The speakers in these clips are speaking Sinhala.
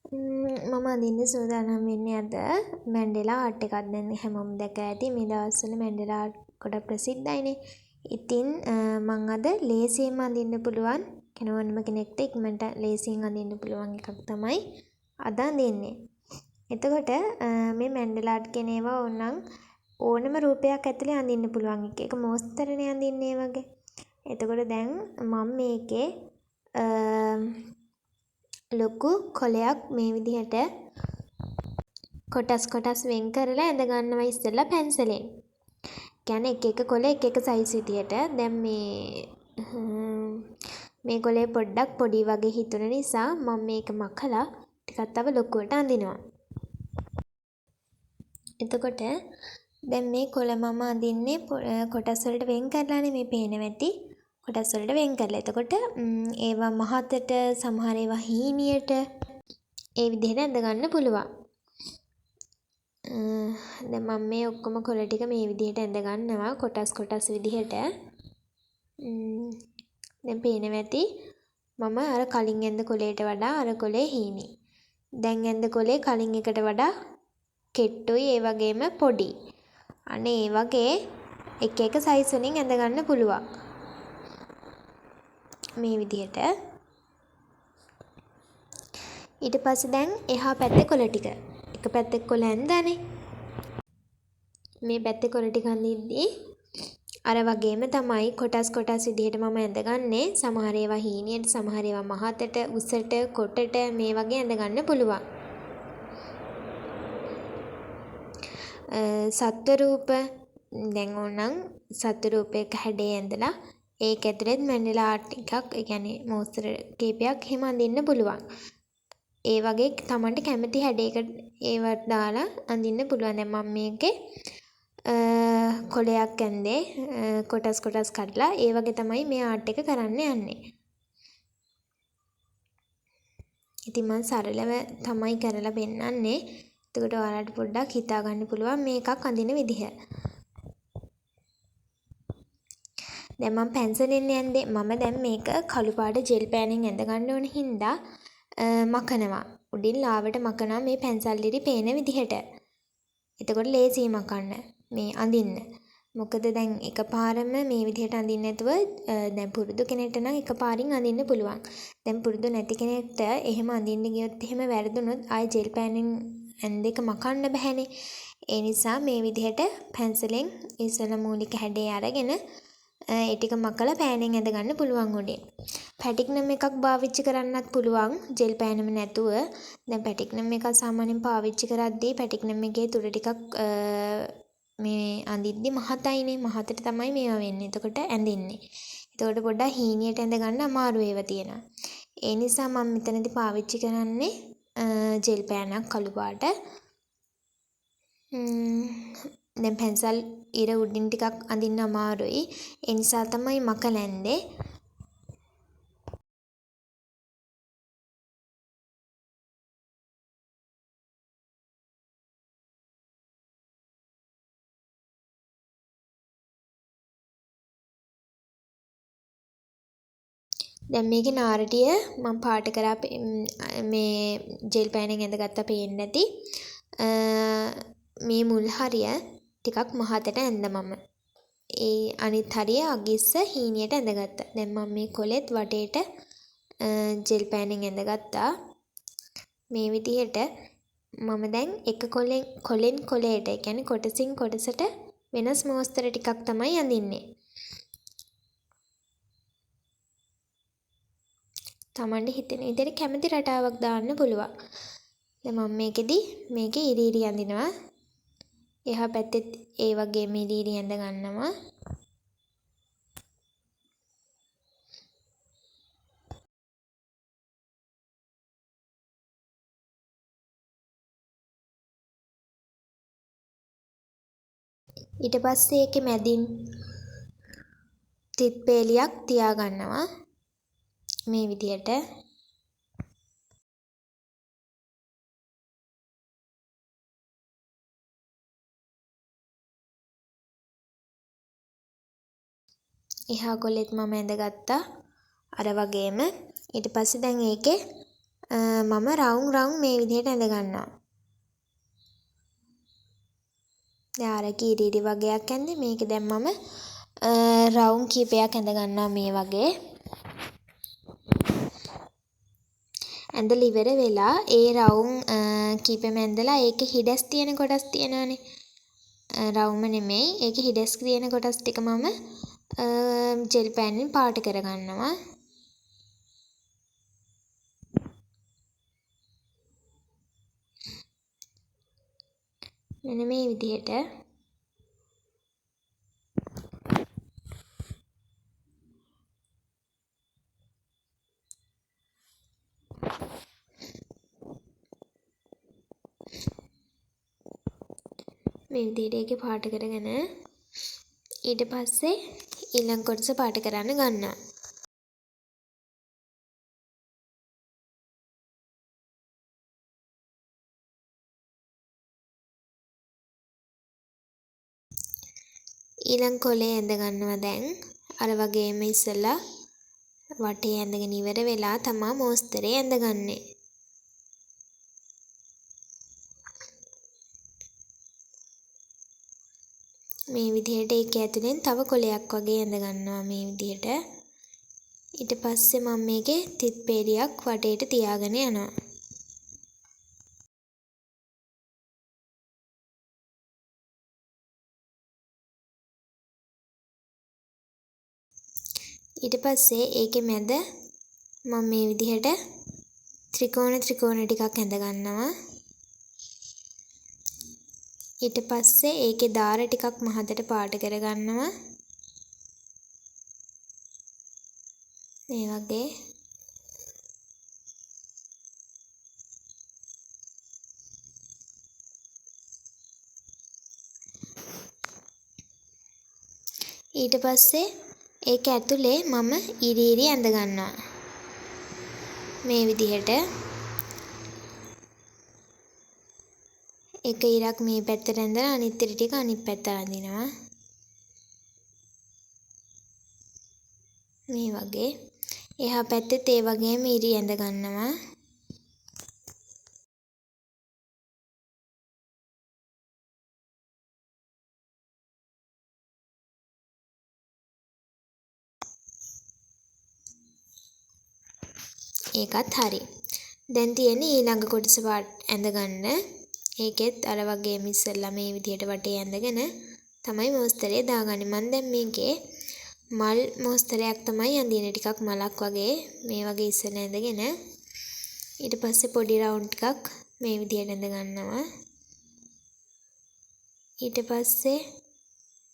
මම අඳින්න සූදානම් වෙන්නේ අද මැන්ඩෙලා ආර්ට් එකක්. දැන් හැමෝම දැකලා ඇති මේ දවස්වල මැන්ඩෙලා ආර්ට් ගොඩක් ප්‍රසිද්ධයිනේ. ඉතින් මම අද ලේසියෙන්ම අඳින්න පුළුවන් ඕනම කෙනෙක්ට ඉක්මනට ලේසියෙන් අඳින්න පුළුවන් එකක් තමයි අද අඳින්නේ. එතකොට මේ මැන්ඩෙලා ආර්ට් කියන ඒවා ඕනනම් ඕනම රූපයක් ඇතුලේ අඳින්න පුළුවන් එක. ඒක මෝස්තරනේ අඳින්නේ වගේ. එතකොට දැන් මම මේකේ ලොකු කොලයක් මේ විදිහට කොටස් වෙන් කරලා ඇඳ ගන්නවා ඉස්සෙල්ලා පැන්සලෙන්. කියන්නේ එක එක කොළ එක එක සයිස් විදියට. දැන් මේ කොලේ පොඩ්ඩක් පොඩි වගේ හිතුන නිසා මම මේක මකලා ටිකක් තව ලොකුවට අඳිනවා. එතකොට දැන් මේ කොළ මම අඳින්නේ කොටස් වලට වෙන් කරලානේ මේ පේන වැටි. කොටස් වලට වෙන් කරලා. එතකොට ඒවා මහතට සමහර ඒවා හීනියට ඒ විදිහට ඇඳ ගන්න පුළුවන්. දැන් මම මේ ඔක්කොම කොළ ටික මේ විදිහට ඇඳ ගන්නවා කොටස් විදිහට. දැන් පේන වැටි මම අර කලින් ඇඳ කොළේට වඩා අර කොළේ හීනි. දැන් ඇඳ කොළේ කලින් එකට වඩා කෙට්ටුයි ඒ වගේම පොඩි. අනේ ඒ වගේ එක එක සයිස් වලින් ඇඳ ගන්න පුළුවන්. මේ විදිහට. ඊට පස්සේ දැන් එහා පැත්තේ කොළ ටික. එක පැත්තේ කොළ ඇඳානේ. මේ පැත්තේ කොළ ටික අඳිද්දී අර වගේම තමයි කොටස් විදිහට මම ඇඳගන්නේ. සමහර ඒවා හීනියට, සමහර ඒවා මහතට, උසට, කොටට මේ වගේ ඇඳ ගන්න පුළුවන්. සත්ව රූප දැන් ඕනනම් සත්ව රූපයක හැඩය ඇඳලා ඒක ඇතුළෙත් මැන්ඩෙලා ආර්ට් එකක්, ඒ කියන්නේ මෝස්තර කීපයක් එහෙම අඳින්න පුළුවන්. ඒ වගේ තමන්ට කැමති හැඩයකට ඒවට දාලා අඳින්න පුළුවන්. දැන් මම මේකේ කොලයක් ඇන්දේ කොටස් කඩලා ඒ වගේ තමයි මේ ආර්ට් එක කරන්න යන්නේ. ඉතින් මම සරලව තමයි කරලා පෙන්නන්නේ. එතකොට ඔයාලට පොඩ්ඩක් හිතා ගන්න පුළුවන් මේකක් අඳින විදිහ. දැන් මම පැන්සලෙන් යන්නේ. මම දැන් මේක කළු පාට ජෙල් පෑනෙන් ඇඳ ගන්න ඕන හින්දා මකනවා. උඩින් ලාවට මකනවා මේ පැන්සල් ඉරි පේන විදිහට. එතකොට ලේසියි මකන්න මේ අඳින්න. මොකද දැන් එකපාරම මේ විදිහට අඳින්න නැතුව දැන් පුරුදු කෙනෙක්ට නම් එකපාරින් අඳින්න පුළුවන්. දැන් පුරුදු නැති කෙනෙක්ට එහෙම අඳින්න ගියොත් එහෙම වැරදුනොත් ආයි ජෙල් පෑනෙන් ඇඳ එක මකන්න බැහැනේ. ඒ නිසා මේ විදිහට පැන්සලෙන් ඉස්සෙල්ලා මූලික හැඩය අරගෙන ඒ ටික මකලා පෑනෙන් ඇඳ ගන්න පුළුවන් උඩින්. පැටික්නම් එකක් පාවිච්චි කරන්නත් පුළුවන් ජෙල් පෑනෙම නැතුව. දැන් පැටික්නම් එකක් සාමාන්‍යයෙන් පාවිච්චි කරද්දී පැටික්නම් එකේ තුඩ ටිකක් මේ අඳිද්දි මහතයිනේ. මහතට තමයි මේවා වෙන්නේ. එතකොට ඇඳින්නේ. එතකොට පොඩ්ඩක් හීනියට ඇඳ ගන්න අමාරු ඒවා තියෙනවා. ඒ නිසා මම මෙතනදී පාවිච්චි කරන්නේ ජෙල් පෑනක් කළු පාට. දැන් පැන්සල් ඉර උඩින් ටිකක් අඳින්න අමාරුයි. ඒ නිසා තමයි මකලා ඇන්දේ. දැන් මේකේ නාරටිය මම පාට කරා මේ ජෙල් පෑනෙන් ඇඳගත්තා පේන්නේ නැති. මේ මුල් හරිය ටිකක් මහතට ඇඳ මම. ඒ අනිත් හරිය අගිස්ස හීනියට ඇඳගත්තා. දැන් මම මේ කොලෙත් වටේට ජෙල් පෑනෙන් ඇඳගත්තා. මේ විදිහට මම දැන් එක කොලෙන් කොලයට, ඒ කියන්නේ කොටසින් කොටසට වෙනස් මෝස්තර ටිකක් තමයි අඳින්නේ. තමන්ට හිතෙන විදිහට කැමති රටාවක් දාන්න පුළුවන්. දැන් මම මේකේ ඉරි අඳිනවා. එහා පැත්තෙත් ඒ වගේම ඉරි ඇඳ ගන්නවා. ඊට පස්සේ ඒකේ මැදින් තිත් පේලියක් තියා ගන්නවා. මේ විදිහට. එහා කොලෙත් මම ඇඳගත්තා අර වගේම. ඊට පස්සේ දැන් ඒකේ මම රවුම් මේ විදිහට ඇඳ ගන්නවා. දැන් අර කීරීරි වගේක් ඇඳේ. මේක දැන් මම රවුම් කීපයක් ඇඳ ගන්නවා මේ වගේ. ඇඳලා ඉවර වෙලා ඒ රවුම් කීපෙම ඇඳලා ඒකේ හිඩැස් තියෙන කොටස් තියෙනවානේ. රවුම නෙමෙයි. ඒකේ හිඩැස් තියෙන කොටස් ටික මම ජෙල් පෑන්ෙන් පාට කරගන්නවා. මෙන්න මේ විදිහට. මේ විදිහට ඒකේ පාට කරගෙන ඊට පස්සේ ඊළඟ කොටස පාට කරන්න ගන්නවා. ඊළඟ කොලේ ඇඳ ගන්නවා දැන්. අර වගේම ඉස්සලා වටේ ඇඳගෙන ඉවර වෙලා තමා මෝස්තරේ ඇඳගන්නේ. මේ විදිහට ඒක ඇතුලෙන් තව කොලයක් වගේ ඇඳ ගන්නවා මේ විදිහට. ඊට පස්සේ මම මේකේ තිත් peeriyak වටේට තියාගෙන යනවා. ඊට පස්සේ ඒකේ මැද මම මේ විදිහට ත්‍රිකෝණ ටිකක් ඇඳ ගන්නවා. ඊට පස්සේ ඒකේ දාර ටිකක් මහතට පාට කර ගන්නවා. මේ වගේ. ඊට පස්සේ ඒක ඇතුලේ මම ඉරි ඇඳ ගන්නවා. මේ විදිහට. එක ඉරක් මේ පැත්තට ඇඳලා අනිත් ඉරි ටික අනිත් පැත්තට අඳිනවා. මේ වගේ. එහා පැත්තෙත් ඒ වගේම ඉරි ඇඳ ගන්නවා. ඒකත් හරි. දැන් තියෙන්නේ ඊළඟ කොටස ඇඳ ගන්න. ඒකෙත් අර වගේම ඉස්සෙල්ලා මේ විදිහට වටේ ඇඳගෙන තමයි මෝස්තරේ දාගන්නේ. මම දැන් මේකේ මල් මෝස්තරයක් තමයි අඳින්නේ. ටිකක් මලක් වගේ මේ වගේ ඉස්සෙල්ලා ඇඳගෙන ඊට පස්සේ පොඩි රවුන්ඩ් ටිකක් මේ විදිහට ඇඳ ගන්නවා. ඊට පස්සේ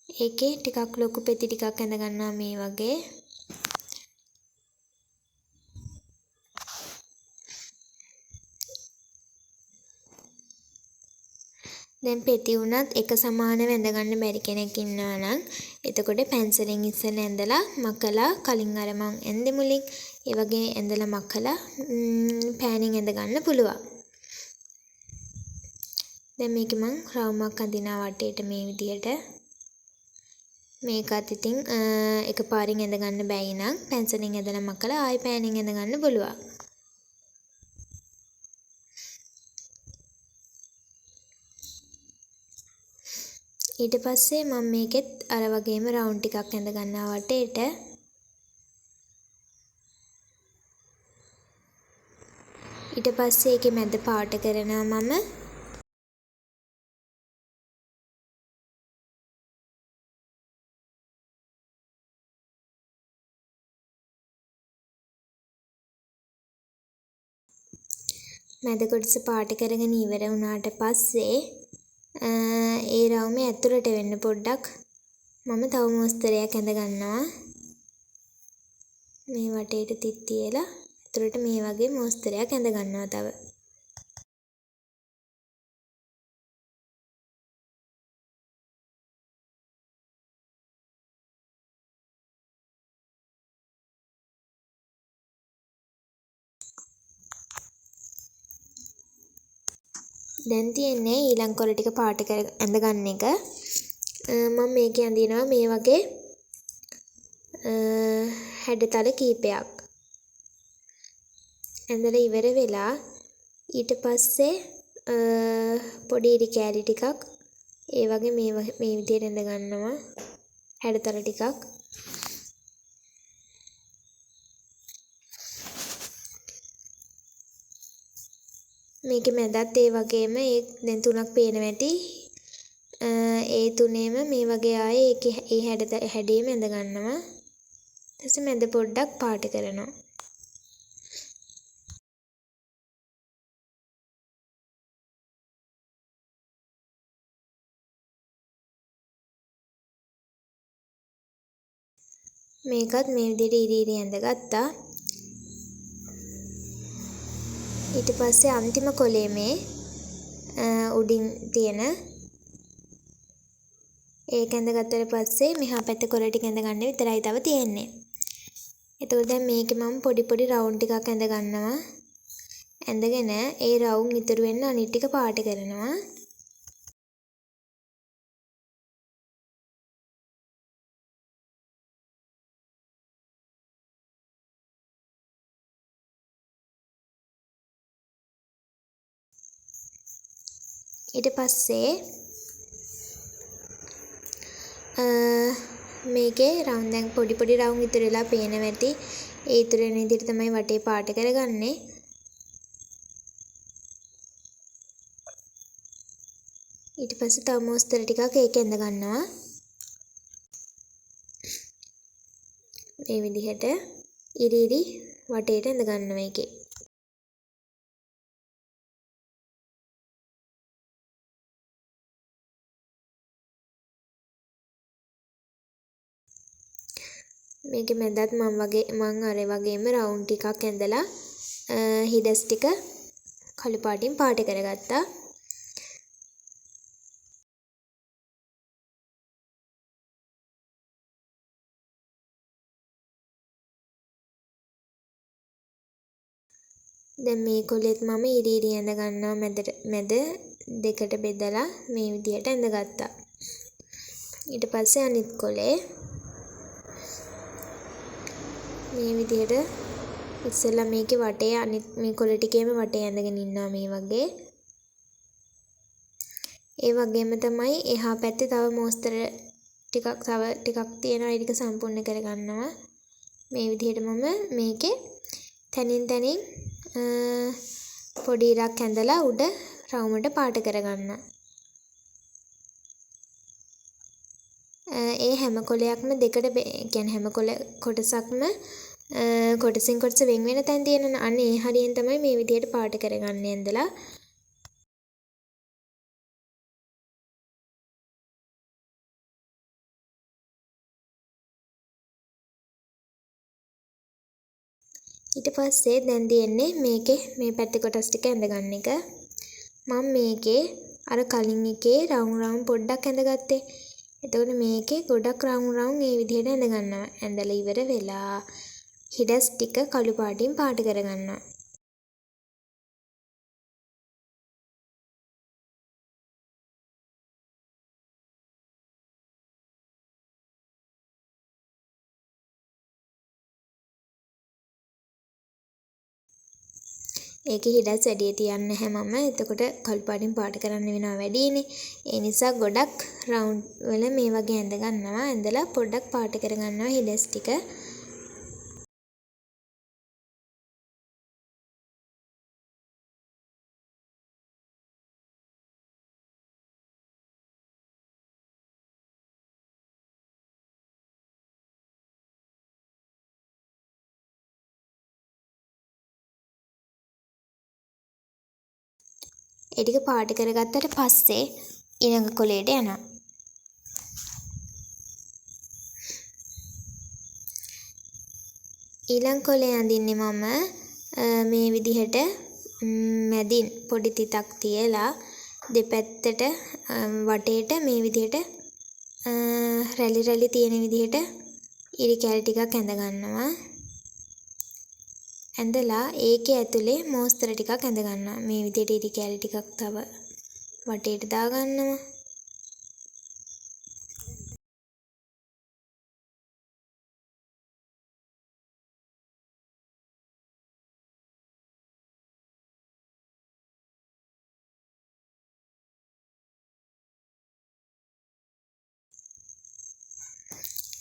ඒකේ ටිකක් ලොකු පෙති ටිකක් ඇඳ ගන්නවා මේ වගේ. දැන් පෙති උනත් එක සමානව ඇඳ ගන්න බැරි කෙනෙක් ඉන්නවා නම් එතකොට පැන්සලෙන් ඉස්සෙල්ලා ඇඳලා මකලා කලින් අර මං ඇඳේ මුලින් ඒ වගේ ඇඳලා මකලා පෑනින් ඇඳ ගන්න පුළුවන්. දැන් මේක මං රවුමක් අඳිනවා වටේට මේ විදිහට. මේකත් ඉතින් එකපාරින් ඇඳ ගන්න බැයි නම් පැන්සලෙන් ඇඳලා මකලා ආයෙ පෑනින් ඇඳ ගන්න පුළුවන්. ඊට පස්සේ මම මේකෙත් අර වගේම රවුන්ඩ් ටිකක් ඇඳ ගන්නවා වටේට. ඊට පස්සේ ඒකේ මැද පාට කරනවා මම. මැද කොටස පාට කරගෙන ඉවර වුණාට පස්සේ ඒ රවුමේ ඇතුළට වෙන්න පොඩ්ඩක් මම තව මෝස්තරයක් ඇඳ ගන්නවා. මේ වටේට තිත් තියලා ඇතුළට මේ වගේ මෝස්තරයක් ඇඳ ගන්නවා තව. දැන් තියෙන්නේ ඊළඟ කොළ ටික පාට කර ඇඳ ගන්න එක. මම මේකේ අඳිනවා මේ වගේ හැඩතල කීපයක්. ඇඳලා ඉවර වෙලා ඊට පස්සේ පොඩි ඉරි කෑලි ටිකක් ඒ වගේ මේ විදිහට ඇඳ ගන්නවා. හැඩතල ටිකක්. මේකේ මැදත් ඒ වගේම දැන් තුනක් පේනවා ඇති. ඒ තුනේම මේ වගේ ආයේ ඒකේ ඒ හැඩේම ඇඳ ගන්නවා. ඊට පස්සේ මැද පොඩ්ඩක් පාට කරනවා. මේකත් මේ විදිහට ඉරි ඇඳගත්තා. ඊට පස්සේ අන්තිම කොලේ මේ උඩින් තියෙන ඒක ඇඳගත්තට පස්සේ මෙහා පැත්තේ කොළ ටික ඇඳ ගන්න විතරයි තව තියෙන්නේ. එතකොට දැන් මේකේ මම පොඩි රවුන්ඩ් ටිකක් ඇඳ ගන්නවා. ඇඳගෙන ඒ රවුම් ඉතුරු වෙන්න අනිත් ටික පාට කරනවා. ඊට පස්සේ මේකේ රවුම් දැන් පොඩි රවුම් ඉතුරු වෙලා පේනවා ඇති. ඒ ඉතුරු වෙන විදිහට තමයි වටේ පාට කරගන්නේ. ඊට පස්සේ තව මොස්තර ටිකක් ඒක ඇඳ ගන්නවා. මේ විදිහට ඉරි වටේට ඇඳ ගන්නවා ඒකේ. මේකේ මැදත් මම අර වගේම රවුන්ඩ් ටිකක් ඇඳලා හිඩස් ටික කළු පාටින් පාට කරගත්තා. දැන් මේ කොලෙත් මම ඉරි ඇඳ ගන්නවා මැද දෙකට බෙදලා මේ විදිහට ඇඳගත්තා. ඊට පස්සේ අනිත් කොලේ මේ විදිහට ඉස්සෙල්ලා මේකේ වටේ අනිත් මේ කොළ ටිකේම වටේ ඇඳගෙන ඉන්නවා මේ වගේ. ඒ වගේම තමයි එහා පැත්තේ තව මොස්තර ටිකක් තියෙනවා. ඒ ටික සම්පූර්ණ කරගන්නවා. මේ විදිහට මම මේකේ තනින් පොඩි ඉරක් ඇඳලා උඩ රවුමට පාට කරගන්නවා. ඒ හැම කොලයක්ම දෙකට කියන්නේ හැම කොටසක්ම කොටසින් කොටස වෙන වෙන තැන් තියෙන අන්න ඒ හරියෙන් තමයි මේ විදිහට පාට කරගන්නේ ඇඳලා. ඊට පස්සේ දැන් තියෙන්නේ මේකේ මේ පැත්තේ කොටස් ටික ඇඳගන්න එක. මම මේකේ අර කලින් එකේ රවුම් පොඩ්ඩක් ඇඳගත්තේ. එතකොට මේකේ ගොඩක් රවුම් මේ විදිහට ඇඳ ගන්නවා. ඇඳලා ඉවර වෙලා හිඩස් ටික කළු පාටින් පාට කරගන්නවා. ඒකේ හිඩස් වැඩි තියන්නේ නැහැ මම. එතකොට කළු පාටින් පාට කරන්න වෙනවා වැඩිනේ. ඒ නිසා ගොඩක් රවුන්ඩ් වල මේ වගේ ඇඳ ගන්නවා. ඇඳලා පොඩ්ඩක් පාට කරගන්නවා හිඩස් ටික. ඒ ටික පාට කරගත්තට පස්සේ ඊළඟ කොලයට යනවා. ඊළඟ කොලේ අඳින්නේ මම මේ විදිහට මැදින් පොඩි තිතක් තියලා දෙපැත්තට වටේට මේ විදිහට රැලි තියෙන විදිහට ඉරි කැලි ටිකක් ඇඳ ගන්නවා. ඇඳලා ඒකේ ඇතුලේ මෝස්තර ටිකක් ඇඳ ගන්නවා. මේ විදිහට ඉරි කැලි ටිකක් තව වටේට දා ගන්නවා.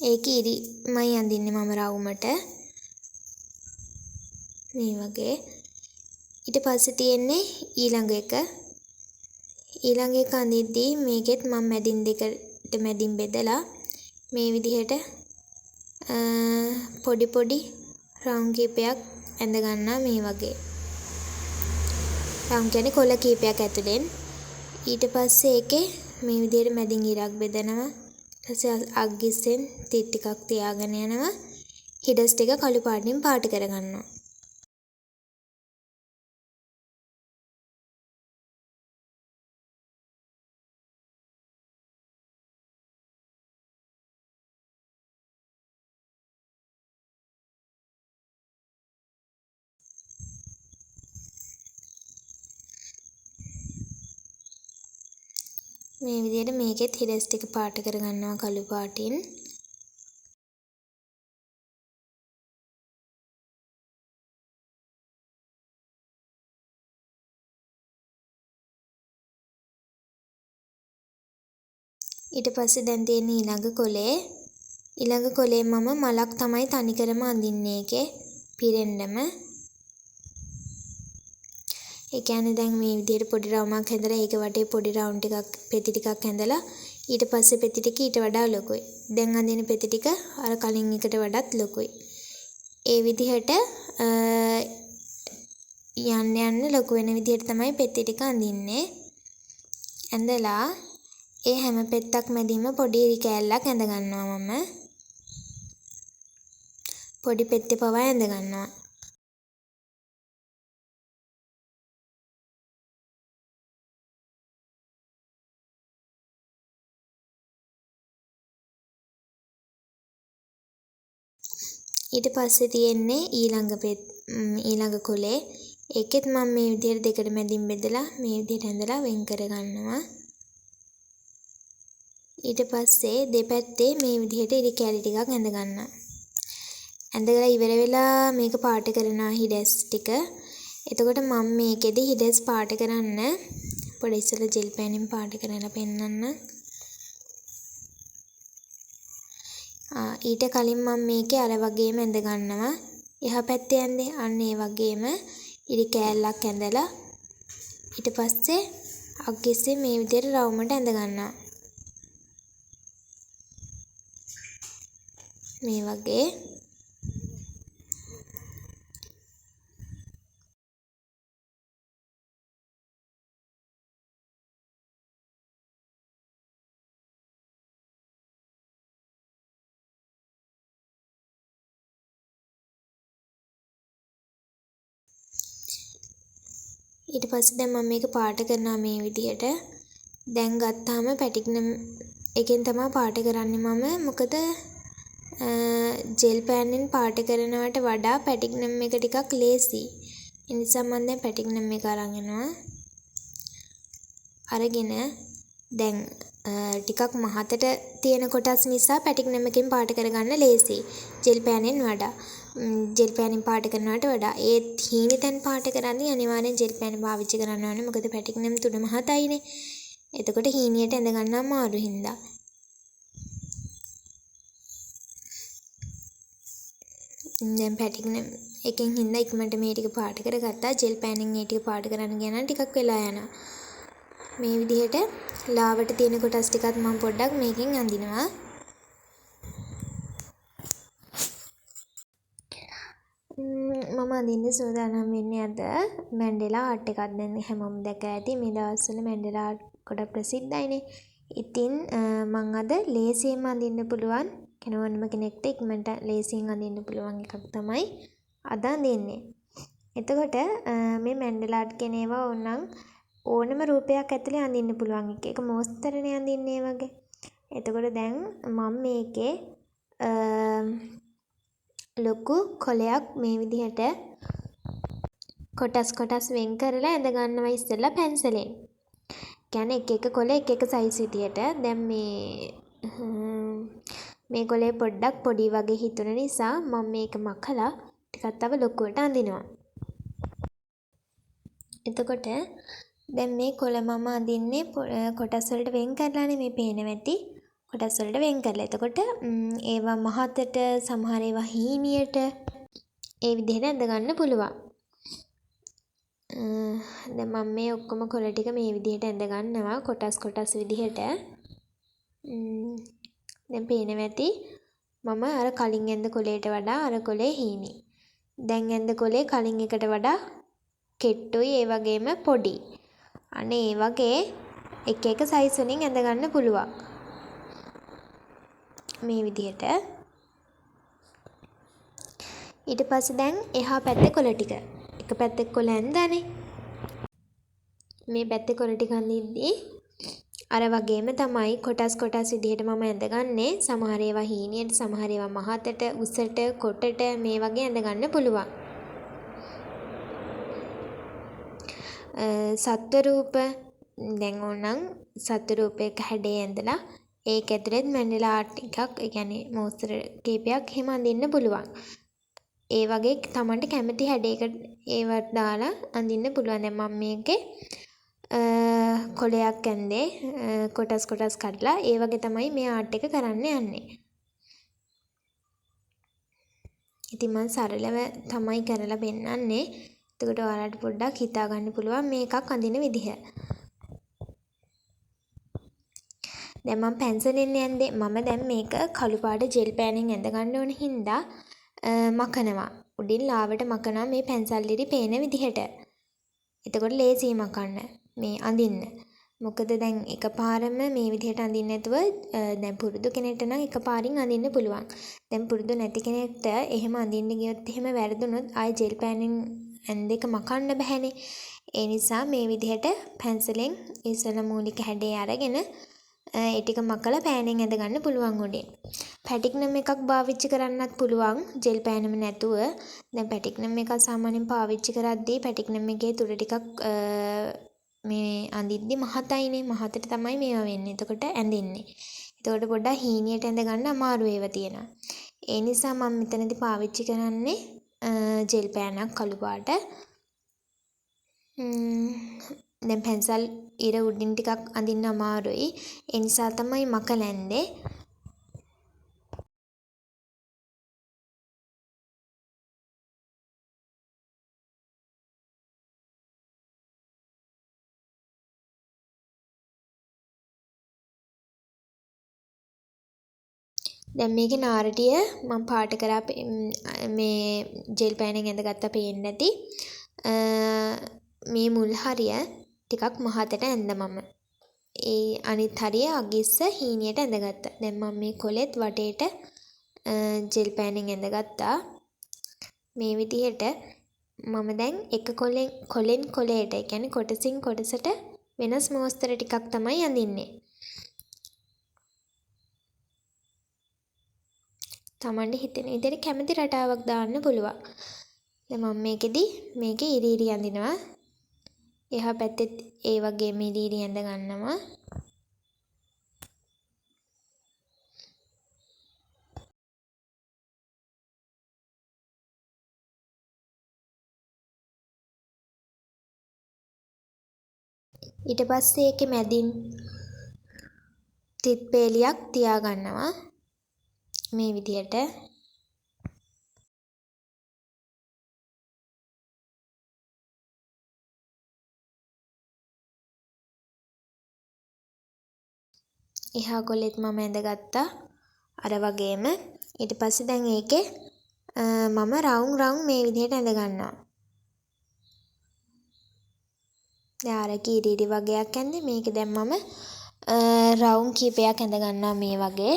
ඒක ඉරිමයි අඳින්නේ මම රවුමට. මේ වගේ. ඊට පස්සේ තියෙන්නේ ඊළඟ එක. ඊළඟ එක අඳිද්දී මේකෙත් මම මැදින් දෙකට මැදින් බෙදලා මේ විදිහට පොඩි පොඩි රවුම් කීපයක් ඇඳ ගන්නවා මේ වගේ. රවුම් කියන්නේ කොළ කීපයක් ඇතුලෙන්. ඊට පස්සේ ඒකේ මේ විදිහට මැදින් ඉරක් බෙදනවා. ඊට පස්සේ අග්ගිස්සෙන් තිත් ටිකක් තියාගෙන යනවා. හිඩස් ටික කළු පාටින් පාට කරගන්නවා. මේ විදිහට මේකෙත් හිඩස් ටික පාට කරගන්නවා කළු පාටින්. ඊට පස්සේ දැන් තියෙන ඊළඟ කොලේ. ඊළඟ කොලේ මම මලක් තමයි තනිකරම අඳින්නේ ඒකේ පිරෙන්නම. ඒ කියන්නේ දැන් මේ විදිහට පොඩි රවුමක් හැදලා ඒක වටේ පොඩි රවුම් ටිකක් පෙති ටිකක් හැදලා ඊට පස්සේ පෙති ටික ඊට වඩා ලොකුයි. දැන් අඳින පෙති ටික අර කලින් එකට වඩාත් ලොකුයි. ඒ විදිහට යන්න යන්න ලොකු වෙන විදිහට තමයි පෙති ටික අඳින්නේ. ඇඳලා ඒ හැම පෙත්තක් මැදින්ම පොඩි ඉරි කෑල්ලක් ඇඳ ගන්නවා මම. පොඩි පෙත්තේ පවා ඇඳ ගන්නවා. ඊට පස්සේ තියෙන්නේ ඊළඟ කොලේ. ඒකෙත් මම මේ විදිහට දෙකට මැදින් බෙදලා මේ විදිහට ඇඳලා වෙන් කර ගන්නවා. ඊට පස්සේ දෙපැත්තේ මේ විදිහට ඉරි කෑලි ටිකක් ඇඳ ගන්නවා. ඇඳලා ඉවර වෙලා මේක පාට කරනවා හිඩස් ටික. එතකොට මම මේකෙදි හිඩස් පාට කරන්න පොඩි ඉස්සෙල්ලා ජෙල් පෑනින් පාට කරලා පෙන්නන්න. ඊට කලින් මම මේකේ අර වගේම ඇඳ ගන්නවා. එහා පැත්තේ ඇඳේ අන්න ඒ වගේම ඉරි කෑල්ලක් ඇඳලා ඊට පස්සේ අග්ගෙස්සේ මේ විදිහට රවුමට ඇඳ ගන්නවා. මේ වගේ ඊට පස්සේ දැන් මම මේක පාට කරනවා මේ විදිහට. දැන් ගත්තාම පැටිග්නම් එකෙන් තමයි පාට කරන්නේ මම. මොකද ජෙල් පෑන්ෙන් පාට කරනවට වඩා පැටිග්නම් එක ටිකක් ලේසි. ඒ නිසා මම දැන් පැටිග්නම් එක අරන් යනවා. අරගෙන දැන් ටිකක් මහතට තියෙන කොටස් නිසා පැටිග්නම් එකෙන් පාට කරගන්න ලේසි. ජෙල් පෑන්ෙන් වඩා. ජෙල් පෑනින් පාට කරනවට වඩා ඒ හීනෙතෙන් පාට කරන්නේ අනිවාර්යෙන් ජෙල් පෑන පාවිච්චි කරන්න ඕනේ. මොකද පැටිග්නම් තුන මහතයිනේ. එතකොට හීනියට ඇඳ ගන්න අමාරු හින්දා. දැන් පැටිග්නම් එකෙන් හින්දා ඉක්මනට මේ ටික පාට කරගත්තා. ජෙල් පෑනින් මේ ටික පාට කරන්න ගියා නම් ටිකක් වෙලා යනවා. මේ විදිහට ලාවට තියෙන කොටස් ටිකත් මම පොඩ්ඩක් මේකෙන් අඳිනවා. මම අඳින්න සූදානම් වෙන්නේ අද මැන්ඩෙලා ආර්ට් එකක්. දැන් හැමෝම දැකලා ඇති මේ දවස්වල මැන්ඩෙලා ආර්ට් ගොඩක් ප්‍රසිද්ධයිනේ. ඉතින් මම අද ලේසියෙන් අඳින්න පුළුවන් කෙනෙකුම කෙනෙක්ට ඉක්මනට ලේසියෙන් අඳින්න පුළුවන් එකක් තමයි අද අඳින්නේ. එතකොට මේ මැන්ඩෙලා ආර්ට් කියන ඒවා ඕනනම් ඕනම රූපයක් ඇතුලේ අඳින්න පුළුවන් එක. ඒක මොස්තරනේ අඳින්නේ වගේ. එතකොට දැන් මම මේකේ ලොකු කොලයක් මේ විදිහට කොටස් වෙන් කරලා ඇඳ ගන්නවා ඉස්සෙල්ලා පැන්සලෙන්. කියන්නේ එක කොල එක සයිස් විදියට. දැන් මේ කොලේ පොඩ්ඩක් පොඩි වගේ හිතුන නිසා මම මේක මකලා ටිකක් තව ලොකුවට අඳිනවා. එතකොට දැන් මේ කොල මම අඳින්නේ කොටස් වලට වෙන් කරලානේ මේ පේනවා ඇති. කොටස් වලට වෙන් කරලා. එතකොට ඒවා මහතට සමහර ඒවා හීනියට ඒ විදිහට ඇඳ ගන්න පුළුවන්. දැන් මම මේ ඔක්කොම කොළ ටික මේ විදිහට ඇඳ ගන්නවා කොටස් විදිහට. දැන් පේනවා ඇති මම අර කලින් ඇඳ කොළේට වඩා අර කොළේ හීනි. දැන් ඇඳ කොළේ කලින් එකට වඩා කෙට්ටුයි ඒ වගේම පොඩි. අනේ ඒ වගේ එක එක සයිස් වලින් ඇඳ ගන්න පුළුවන්. මේ විදිහට. ඊට පස්සේ දැන් එහා පැත්තේ කොළ ටික. එක පැත්තේ කොළ ඇඳානේ. මේ පැත්තේ කොළ ටික අඳිද්දී අර වගේම තමයි කොටස් විදිහට මම ඇඳගන්නේ. සමහර ඒවා හීනියට, සමහර ඒවා මහතට, උසට, කොටට මේ වගේ ඇඳ ගන්න පුළුවන්. සත්ව රූප දැන් ඕනනම් සත්ව රූපයක හැඩය ඇඳලා ඒක ඇතුළෙත් මැන්ඩලා ආර්ට් එකක්, ඒ කියන්නේ මෝස්තර කීපයක් එහෙම අඳින්න පුළුවන්. ඒ වගේ Tamanට කැමති හැඩයකට ඒවට දාලා අඳින්න පුළුවන්. දැන් මම මේකේ කොළයක් ඇන්දේ කොටස් කඩලා ඒ වගේ තමයි මේ ආර්ට් එක කරන්න යන්නේ. ඉතින් මම සරලව තමයි කරලා පෙන්නන්නේ. එතකොට ඔයාලට පොඩ්ඩක් හිතා ගන්න පුළුවන් මේකක් අඳින විදිහ. දැන් මම පැන්සලෙන් යන්නේ මම දැන් මේක කළු පාට ජෙල් පෑනෙන් ඇඳ ගන්න ඕන හින්දා මකනවා. උඩින් ලාවට මකනවා මේ පැන්සල් ඉරි පේන විදිහට. එතකොට ලේසියි මකන්න මේ අඳින්න. මොකද දැන් එකපාරම මේ විදිහට අඳින්න නැතුව දැන් පුරුදු කෙනෙක්ට නම් එකපාරින් අඳින්න පුළුවන්. දැන් පුරුදු නැති කෙනෙක්ට එහෙම අඳින්න ගියොත් එහෙම වැරදුනොත් ආයි ජෙල් පෑනෙන් ඇඳ එක මකන්න බැහැනේ. ඒ නිසා මේ විදිහට පැන්සලෙන් ඉස්සෙල්ලා මූලික හැඩය අරගෙන ඒ ටික මකලා පෑනෙන් ඇඳ ගන්න පුළුවන් උඩින්. පැටික්නම් එකක් පාවිච්චි කරන්නත් පුළුවන් ජෙල් පෑනෙම නැතුව. දැන් පැටික්නම් එකක් සාමාන්‍යයෙන් පාවිච්චි කරද්දී පැටික්නම් එකේ තුඩ ටිකක් මේ අඳිද්දි මහතයිනේ. මහතට තමයි මේවා වෙන්නේ. එතකොට ඇඳෙන්නේ. එතකොට පොඩ්ඩක් හීනියට ඇඳ ගන්න අමාරු ඒවා තියෙනවා. ඒ නිසා මම මෙතනදී පාවිච්චි කරන්නේ ජෙල් පෑනක් කළු පාට. දැන් පැන්සල් ඉර උඩින් ටිකක් අඳින්න අමාරුයි. ඒ නිසා තමයි මකලා ඇන්දේ. දැන් මේකේ නාරටිය මම පාට කරා මේ ජෙල් පෑනෙන් ඇඳගත්තා පේන්නේ නැති. මේ මුල් හරිය ටිකක් මහතට ඇඳ මම. ඒ අනිත් හරිය අගිස්ස හීනියට ඇඳගත්තා. දැන් මම මේ කොලෙත් වටේට ජෙල් පෑනෙන් ඇඳගත්තා. මේ විදිහට මම දැන් එක කොලෙන් කොලයට, ඒ කියන්නේ කොටසින් කොටසට වෙනස් මෝස්තර ටිකක් තමයි අඳින්නේ. Tamanට හිතෙන විදිහට කැමති රටාවක් දාන්න පුළුවන්. දැන් මම මේකේ ඉරි අඳිනවා. එහා පැත්තෙත් ඒ වගේම ඉරි ඇඳ ගන්නවා. ඊට පස්සේ ඒකේ මැදින් තිත් පේලියක් තියා ගන්නවා. මේ විදිහට. එහා කොලෙත් මම ඇඳගත්තා. අර වගේම ඊට පස්සේ දැන් ඒකේ මම රවුම් මේ විදිහට ඇඳ ගන්නවා. දැන් අර කීරීරි වගේක් ඇඳේ. මේක දැන් මම රවුම් කීපයක් ඇඳ ගන්නවා මේ වගේ.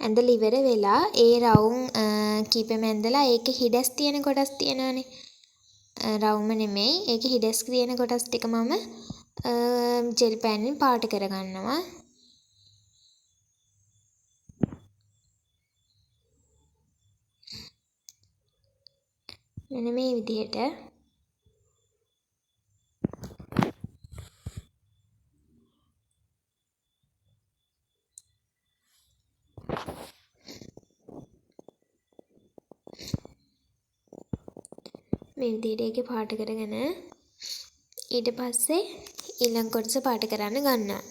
ඇඳලා ඉවර වෙලා ඒ රවුම් කීපෙම ඇඳලා ඒකේ හිඩැස් තියෙන කොටස් තියෙනවානේ. රවුම නෙමෙයි. ඒකේ හිඩැස් තියෙන කොටස් ටික මම ජෙල් පෑනෙන් පාට කරගන්නවා. මෙන්න මේ විදිහට. මේ විදිහට ඒකේ පාට කරගෙන ඊට පස්සේ ඊළඟ කොටස පාට කරන්න ගන්නවා.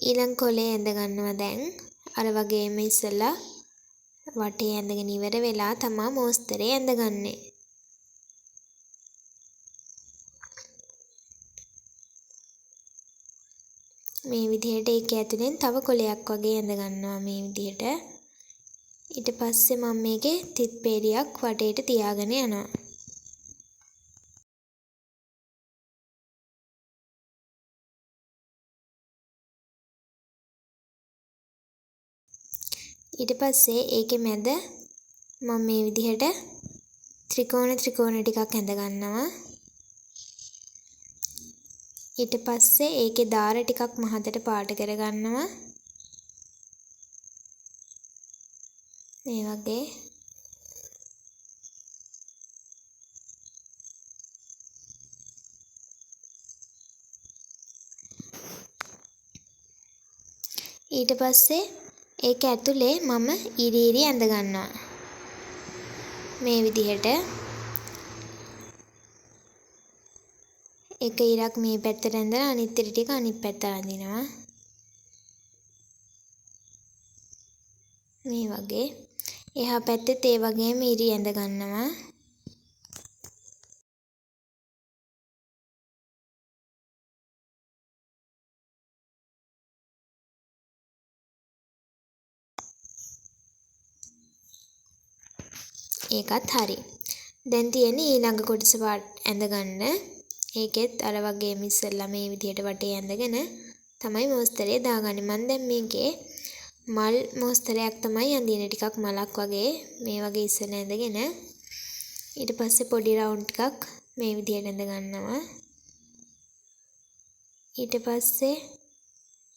ඊළඟ කොලේ ඇඳ ගන්නවා දැන්. අර වගේම ඉස්සලා වටේ ඇඳගෙන ඉවර වෙලා තමා මෝස්තරේ ඇඳගන්නේ. මේ විදිහට ඒක ඇතුලෙන් තව කොලයක් වගේ ඇඳ ගන්නවා මේ විදිහට. ඊට පස්සේ මම මේකේ තිත් peeriyak වටේට තියාගෙන යනවා. ඊට පස්සේ ඒකේ මැද මම මේ විදිහට ත්‍රිකෝණ ටිකක් ඇඳ ගන්නවා. ඊට පස්සේ ඒකේ දාර ටිකක් මහතට පාට කර ගන්නවා. මේ වගේ. ඊට පස්සේ ඒක ඇතුලේ මම ඉරි ඇඳ ගන්නවා. මේ විදිහට එක ඉරක් මේ පැත්තට ඇඳලා අනිත් ඉර ටික අනිත් පැත්තට අඳිනවා. මේ වගේ. එහා පැත්තෙත් ඒ වගේම ඉරි ඇඳ ගන්නවා. ඒකත් හරි. දැන් තියෙන්නේ ඊළඟ කොටස ඇඳ ගන්න. ඒකෙත් අර වගේම ඉස්සෙල්ලා මේ විදිහට වටේ ඇඳගෙන තමයි මෝස්තරේ දාගන්නේ. මම දැන් මේකේ මල් මෝස්තරයක් තමයි අඳින්නේ. ටිකක් මලක් වගේ මේ වගේ ඉස්සෙල්ලා ඇඳගෙන ඊට පස්සේ පොඩි රවුන්ඩ් ටිකක් මේ විදිහට ඇඳ ගන්නවා. ඊට පස්සේ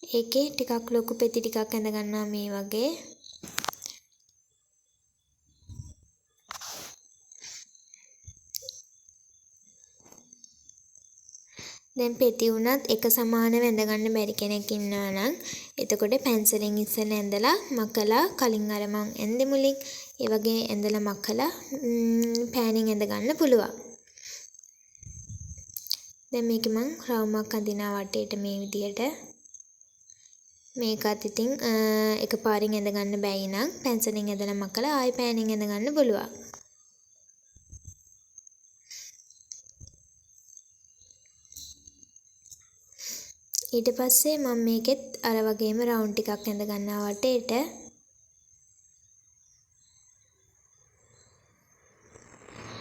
ඒකේ ටිකක් ලොකු පෙති ටිකක් ඇඳ ගන්නවා මේ වගේ. දැන් පෙති උනත් එක සමානව ඇඳ ගන්න බැරි කෙනෙක් ඉන්නවා නම් එතකොට පැන්සලෙන් ඉස්සෙල්ලා ඇඳලා මකලා කලින් අර මං ඇඳේ මුලින් ඒ වගේ ඇඳලා මකලා පෑනින් ඇඳ ගන්න පුළුවන්. දැන් මේක මං රවුමක් අඳිනවා වටේට මේ විදිහට. මේකත් ඉතින් එකපාරින් ඇඳ ගන්න බැයි නම් පැන්සලෙන් ඇඳලා මකලා ආයෙ පෑනින් ඇඳ ගන්න පුළුවන්. ඊට පස්සේ මම මේකෙත් අර වගේම රවුන්ඩ් ටිකක් ඇඳ ගන්නවා වටේට.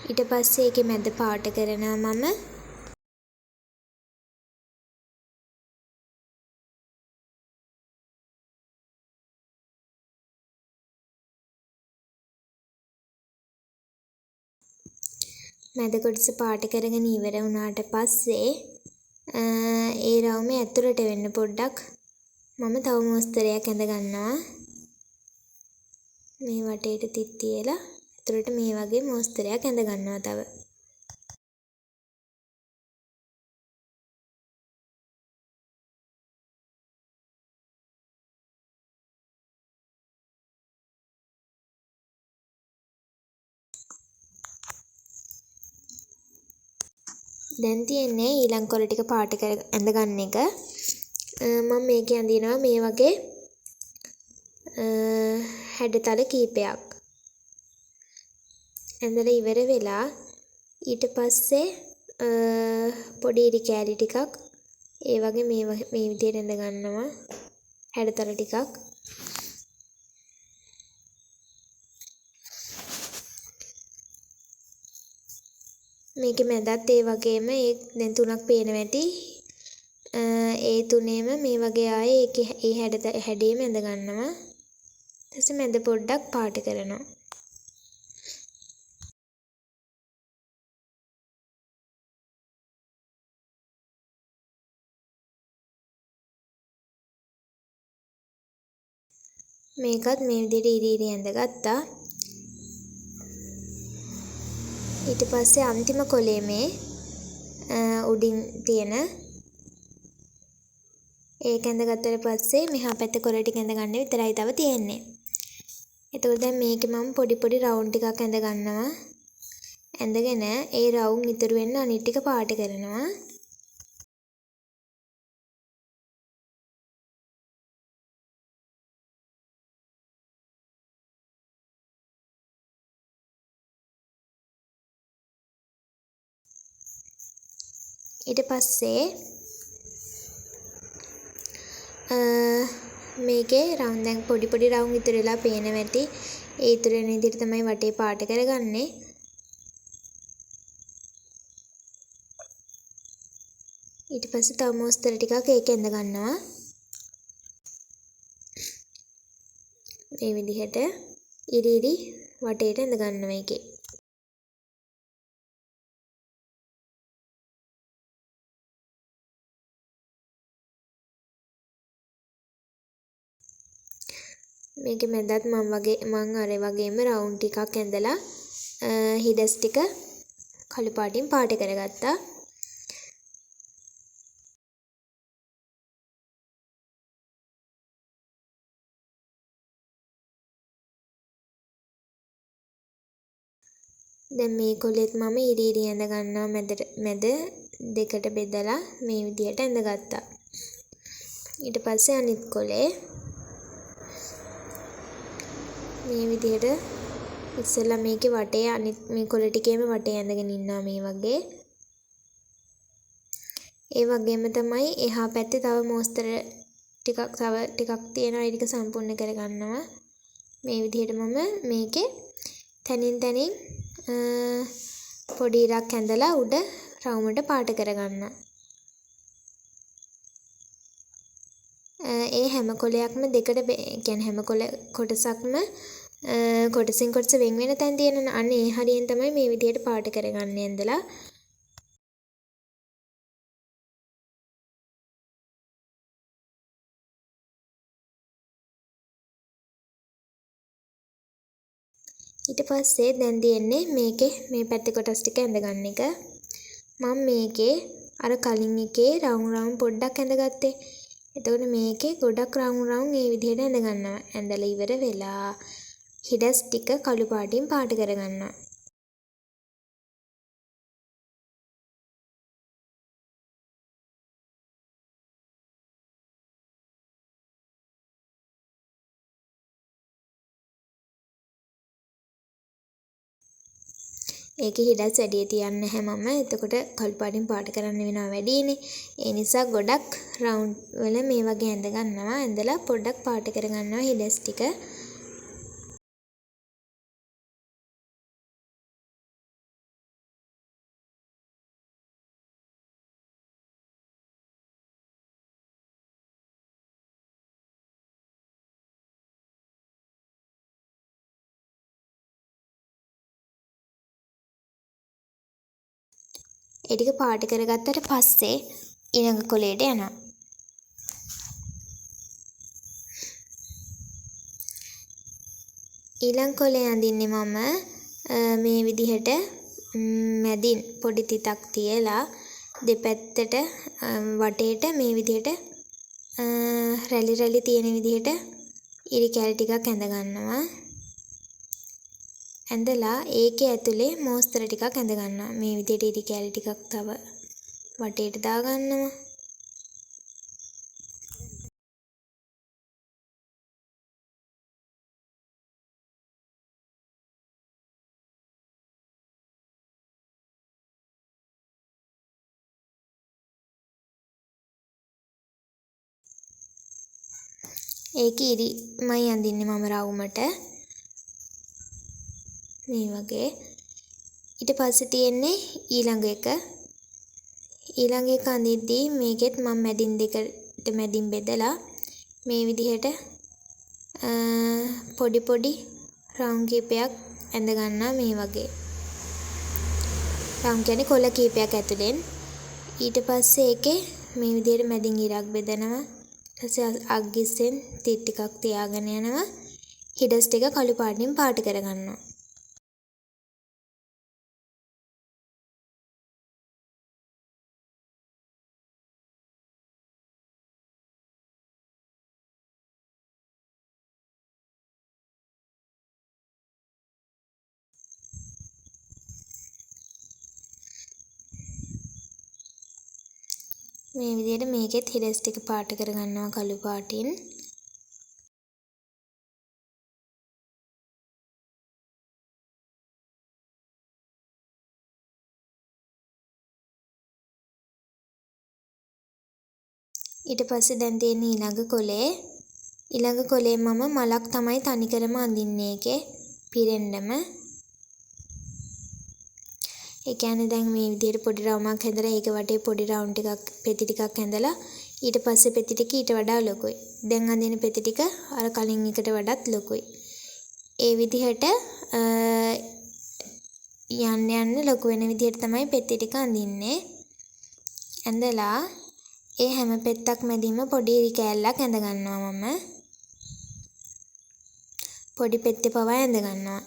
ඊට පස්සේ ඒකේ මැද පාට කරනවා මම. මැද කොටස පාට කරගෙන ඉවර වුණාට පස්සේ ඒ රවුමේ ඇතුළට වෙන්න පොඩ්ඩක් මම තව මෝස්තරයක් ඇඳ ගන්නවා. මේ වටේට තිත් තියලා ඇතුළට මේ වගේ මෝස්තරයක් ඇඳ ගන්නවා තව. දැන් තියෙන්නේ ඊළඟ කොළ ටික පාට කර ඇඳ ගන්න එක. මම මේකේ අඳිනවා මේ වගේ හැඩතල කීපයක්. ඇඳලා ඉවර වෙලා ඊට පස්සේ පොඩි ඉරි කෑලි ටිකක් ඒ වගේ මේ විදිහට ඇඳ ගන්නවා හැඩතල ටිකක්. මේකේ මැදත් ඒ වගේම දැන් තුනක් පේනවා ඇති. ඒ තුනේම මේ වගේ ආයේ ඒකේ ඒ හැඩේම ඇඳ ගන්නවා. ඊට පස්සේ මැද පොඩ්ඩක් පාට කරනවා. මේකත් මේ විදිහට ඉරි ඇඳගත්තා. ඊට පස්සේ අන්තිම කොලේ මේ උඩින් තියෙන ඒක ඇඳගත්තට පස්සේ මෙහා පැත්තේ කොළ ටික ඇඳ ගන්න විතරයි තව තියෙන්නේ. එතකොට දැන් මේකේ මම පොඩි පොඩි රවුම් ටිකක් ඇඳ ගන්නවා. ඇඳගෙන ඒ රවුම් ඉතුරු වෙන්න අනිත් ටික පාට කරනවා. ඊට පස්සේ මේකේ රවුම් දැන් පොඩි පොඩි රවුම් ඉතුරු වෙලා පේනවා ඇති. ඒ ඉතුරු වෙන විදිහට තමයි වටේ පාට කරගන්නේ. ඊට පස්සේ තව මොස්තර ටිකක් ඒක ඇඳ ගන්නවා. මේ විදිහට ඉරි වටේට ඇඳ ගන්නවා ඒකේ. මේකේ මැදත් මම අර වගේම රවුම් ටිකක් ඇඳලා හිඩස් ටික කළු පාටින් පාට කරගත්තා. දැන් මේ කොලෙත් මම ඉරි ඇඳ ගන්නවා මැද දෙකට බෙදලා මේ විදිහට ඇඳගත්තා. ඊට පස්සේ අනිත් කොලේ මේ විදිහට ඉස්සෙල්ලා මේකේ වටේ අනිත් මේ කොළ ටිකේම වටේ ඇඳගෙන ඉන්නවා මේ වගේ. ඒ වගේම තමයි එහා පැත්තේ තව මොස්තර ටිකක් තියෙනවා. ඒ ටික සම්පූර්ණ කරගන්නවා. මේ විදිහට මම මේකේ තනින් පොඩි ඉරක් ඇඳලා උඩ රවුමට පාට කරගන්නවා. ඒ හැම කොලයක්ම දෙකට කියන්නේ හැම කොටසක්ම කොටසින් කොටස වෙන වෙන තැන් තියෙනවා. අන්න ඒ හරියෙන් තමයි මේ විදිහට පාට කරගන්නේ ඇඳලා. ඊට පස්සේ දැන් තියෙන්නේ මේකේ මේ පැත්තේ කොටස් ටික ඇඳගන්න එක. මම මේකේ අර කලින් එකේ රවුම් පොඩ්ඩක් ඇඳගත්තේ. එතකොට මේකේ ගොඩක් රවුම් මේ විදිහට ඇඳ ගන්නවා. ඇඳලා ඉවර වෙලා හිඩස් ටික කළු පාටින් පාට කරගන්නවා. ඒකේ හිඩස් වැඩි තියන්නේ නැහැ මම. එතකොට කළු පාටින් පාට කරන්න වෙනවා වැඩිනේ. ඒ නිසා ගොඩක් රවුම් වල මේ වගේ ඇඳ ගන්නවා. ඇඳලා පොඩ්ඩක් පාට කරගන්නවා හිඩස් ටික. ඒ ටික පාට කරගත්තට පස්සේ ඊළඟ කොලයට යනවා. ඊළඟ කොලේ අඳින්නේ මම මේ විදිහට මැදින් පොඩි තිතක් තියලා දෙපැත්තට වටේට මේ විදිහට රැලි තියෙන විදිහට ඉරි කැල් ටිකක් ඇඳ ගන්නවා. ඇඳලා ඒකේ ඇතුලේ මෝස්තර ටිකක් ඇඳ ගන්නවා. මේ විදිහට ඉරි කැල් ටිකක් තව වටේට දා ගන්නවා. ඒකේ ඉරිමයි අඳින්නේ මම රවුමට. මේ වගේ. ඊට පස්සේ තියෙන්නේ ඊළඟ එක. ඊළඟ එක අඳිද්දී මේකෙත් මම මැදින් බෙදලා මේ විදිහට පොඩි රවුම් කීපයක් ඇඳ ගන්නවා මේ වගේ. රවුම් කියන්නේ කොළ කීපයක් ඇතුලෙන්. ඊට පස්සේ ඒකේ මේ විදිහට මැදින් ඉරක් බෙදනවා. ඊට අග්ගිස්සෙන් තිත් ටිකක් තියාගෙන යනවා. හිඩස් ටික කළු පාටින් පාට කරගන්නවා. මේ විදිහට මේකෙත් හිරස් ටික පාට කරගන්නවා කළු පාටින්. ඊට පස්සේ දැන් තියෙන ඊළඟ කොලේ මම මලක් තමයි තනිකරම අඳින්නේ ඒකේ පිරෙන්නම. ඒ කියන්නේ දැන් මේ විදිහට පොඩි රවුමක් හැදලා ඒක වටේ පොඩි රවුම් ටිකක් පෙති ටිකක් ඇඳලා ඊට පස්සේ පෙති ටික ඊට වඩා ලොකුයි. දැන් අඳින පෙති ටික අර කලින් එකට වඩාත් ලොකුයි. ඒ විදිහට යන්න ලොකු වෙන විදිහට තමයි පෙති ටික අඳින්නේ. ඇඳලා ඒ හැම පෙත්තක් මැදින්ම පොඩි ඉරි කෑල්ලක් ඇඳ ගන්නවා මම. පොඩි පෙත්තේ පවා ඇඳ ගන්නවා.